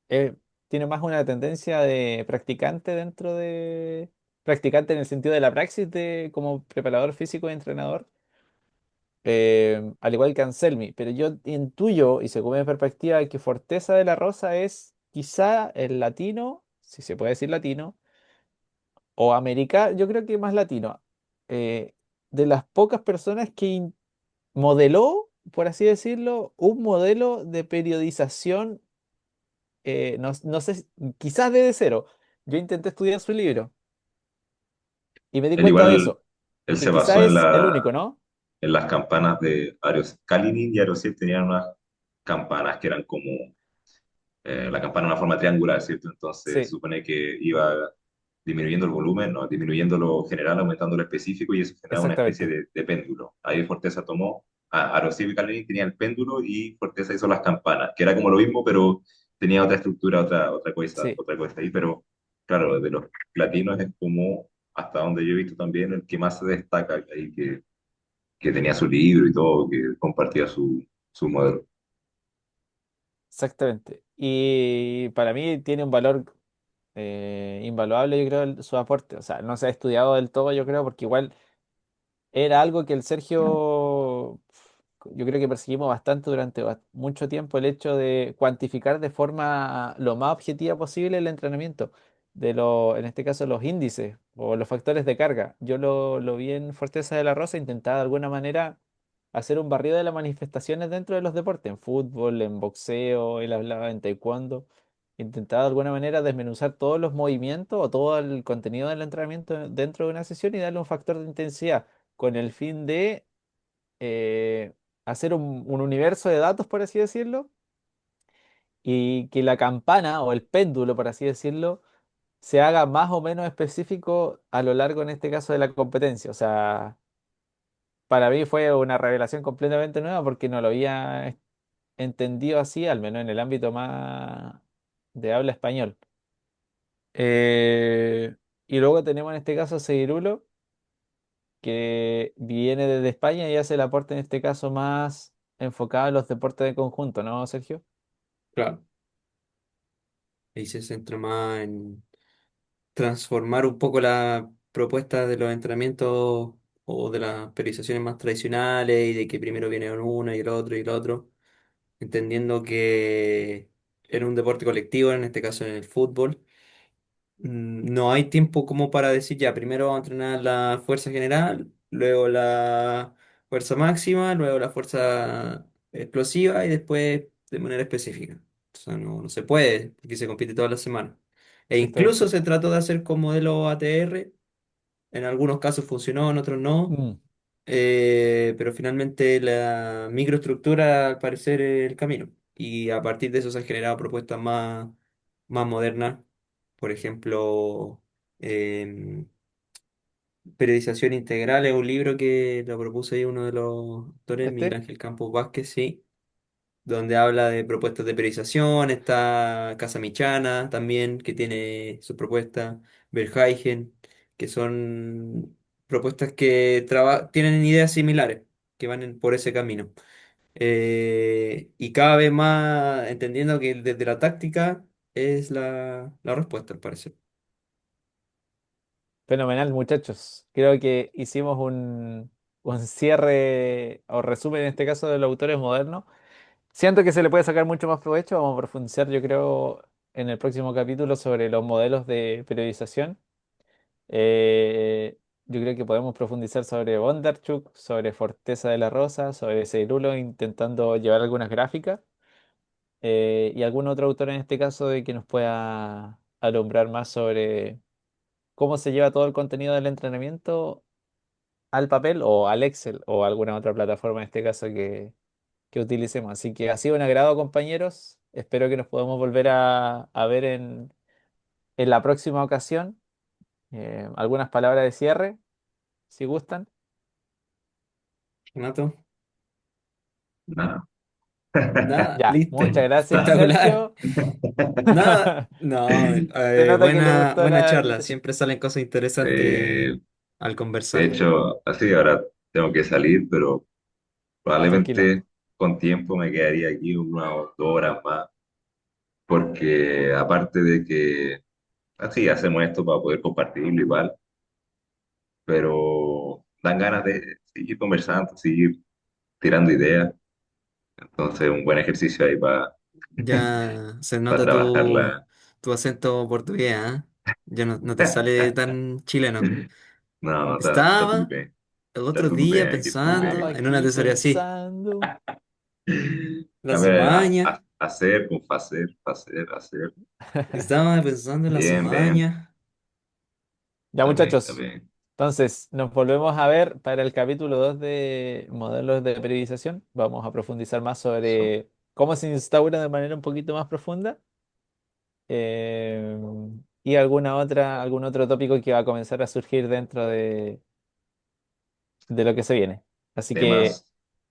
S1: eh, tiene más una tendencia de practicante dentro de... Practicante en el sentido de la praxis de, como preparador físico y entrenador, al igual que Anselmi, pero yo intuyo, y según mi perspectiva, que Forteza de la Rosa es quizá el latino, si se puede decir latino, o americano, yo creo que más latino, eh, de las pocas personas que modeló, por así decirlo, un modelo de periodización, no sé, quizás desde cero. Yo intenté estudiar su libro y me di
S3: Él
S1: cuenta de
S3: igual,
S1: eso,
S3: él
S1: que
S3: se
S1: quizás
S3: basó en
S1: es el único, ¿no?
S3: en las campanas de Arios. Kalinin y Aerosmith tenían unas campanas que eran como la campana en una forma triangular, ¿cierto? Entonces se
S1: Sí,
S3: supone que iba disminuyendo el volumen, ¿no? Disminuyendo lo general, aumentando lo específico y eso generaba una especie
S1: exactamente.
S3: de péndulo. Ahí Forteza tomó Arecibo y Calvin tenían el péndulo y Forteza hizo las campanas, que era como lo mismo, pero tenía otra estructura,
S1: Sí,
S3: otra cosa ahí, pero claro, de los latinos es como, hasta donde yo he visto también, el que más se destaca ahí, que tenía su libro y todo, que compartía su modelo.
S1: exactamente. Y para mí tiene un valor invaluable, yo creo, su aporte. O sea, no se ha estudiado del todo, yo creo, porque igual era algo que el Sergio, yo creo que perseguimos bastante durante mucho tiempo, el hecho de cuantificar de forma lo más objetiva posible el entrenamiento, en este caso los índices o los factores de carga. Yo lo vi en Fortaleza de la Rosa, intentaba de alguna manera hacer un barrido de las manifestaciones dentro de los deportes, en fútbol, en boxeo, él hablaba en taekwondo. Intentaba de alguna manera desmenuzar todos los movimientos o todo el contenido del entrenamiento dentro de una sesión y darle un factor de intensidad con el fin de hacer un universo de datos, por así decirlo, y que la campana o el péndulo, por así decirlo, se haga más o menos específico a lo largo, en este caso, de la competencia. O sea, para mí fue una revelación completamente nueva porque no lo había entendido así, al menos en el ámbito más de habla español. Eh, y luego tenemos en este caso a Seguirulo, que viene desde España y hace el aporte en este caso más enfocado en los deportes de conjunto, ¿no, Sergio?
S2: Claro. Ahí se centra más en transformar un poco la propuesta de los entrenamientos o de las periodizaciones más tradicionales y de que primero viene uno y el otro y el otro, entendiendo que en un deporte colectivo, en este caso en el fútbol, no hay tiempo como para decir ya, primero vamos a entrenar la fuerza general, luego la fuerza máxima, luego la fuerza explosiva y después de manera específica. O sea, no se puede, porque se compite todas las semanas. E incluso
S1: Exactamente.
S2: se trató de hacer con modelo ATR, en algunos casos funcionó, en otros no,
S1: Mm.
S2: pero finalmente la microestructura al parecer es el camino. Y a partir de eso se han generado propuestas más modernas, por ejemplo, em, Periodización Integral es un libro que lo propuso ahí uno de los autores, Miguel
S1: Este,
S2: Ángel Campos Vázquez, sí, donde habla de propuestas de periodización, está Casa Michana también, que tiene sus propuestas, Verheijen, que son propuestas que tienen ideas similares, que van por ese camino. Y cada vez más entendiendo que desde la táctica es la respuesta, al parecer.
S1: fenomenal, muchachos. Creo que hicimos un cierre o resumen en este caso de los autores modernos. Siento que se le puede sacar mucho más provecho. Vamos a profundizar, yo creo, en el próximo capítulo sobre los modelos de periodización. Yo creo que podemos profundizar sobre Bondarchuk, sobre Forteza de la Rosa, sobre Cerulo, intentando llevar algunas gráficas. Y algún otro autor en este caso de que nos pueda alumbrar más sobre cómo se lleva todo el contenido del entrenamiento al papel o al Excel o alguna otra plataforma en este caso que utilicemos. Así que ha sido un agrado, compañeros. Espero que nos podamos volver a ver en la próxima ocasión. Algunas palabras de cierre, si gustan.
S2: Renato,
S3: Nada.
S2: nada,
S1: Ya, muchas
S2: listo,
S1: gracias,
S2: espectacular.
S1: Sergio.
S2: Nada, no,
S1: Se nota que le gustó
S2: buena
S1: la
S2: charla,
S1: invitación.
S2: siempre salen cosas interesantes
S3: Eh,
S2: al
S3: de
S2: conversar.
S3: hecho, así ahora tengo que salir, pero
S1: Ah, tranquilo.
S3: probablemente con tiempo me quedaría aquí unas 2 horas más, porque aparte de que así hacemos esto para poder compartirlo igual, pero dan ganas de seguir conversando, seguir tirando ideas. Entonces, un buen ejercicio ahí para
S2: Ya se
S3: para
S2: nota
S3: trabajarla.
S2: tu acento portugués, ¿ah? Ya no te sale tan chileno.
S3: No, no,
S2: Estaba el
S3: está
S2: otro
S3: turbé,
S2: día
S3: aquí turbé.
S1: Estaba
S2: pensando en una
S1: aquí
S2: tesorería así.
S1: pensando.
S2: La
S3: A ver,
S2: cimaña.
S3: hacer, con hacer, hacer, hacer.
S2: Estaba pensando en la
S3: Bien, bien,
S2: cimaña.
S1: Ya,
S3: está
S1: muchachos.
S3: bien.
S1: Entonces, nos volvemos a ver para el capítulo 2 de modelos de periodización. Vamos a profundizar más
S3: Eso.
S1: sobre cómo se instaura de manera un poquito más profunda eh, y algún otro tópico que va a comenzar a surgir dentro de lo que se viene. Así que
S3: Temas,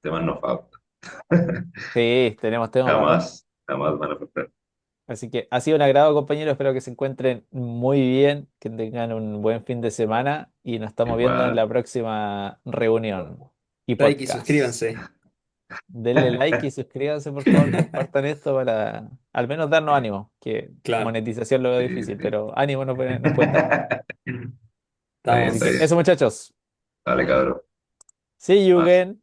S3: temas no faltan.
S1: Sí, tenemos tema para rato.
S3: Jamás, jamás van a faltar.
S1: Así que ha sido un agrado, compañeros. Espero que se encuentren muy bien, que tengan un buen fin de semana y nos estamos viendo en
S3: Igual.
S1: la próxima reunión y
S2: Like y
S1: podcast.
S2: suscríbanse.
S1: Denle like y suscríbanse, por favor, compartan esto para al menos darnos ánimo, que
S2: Claro,
S1: monetización lo veo
S3: Sí,
S1: difícil,
S3: sí.
S1: pero ánimo nos pueden dar.
S3: Está bien,
S1: Así
S3: está
S1: que
S2: estamos.
S1: eso,
S3: bien.
S1: muchachos.
S3: Dale, cabrón.
S1: See you
S3: Más.
S1: again.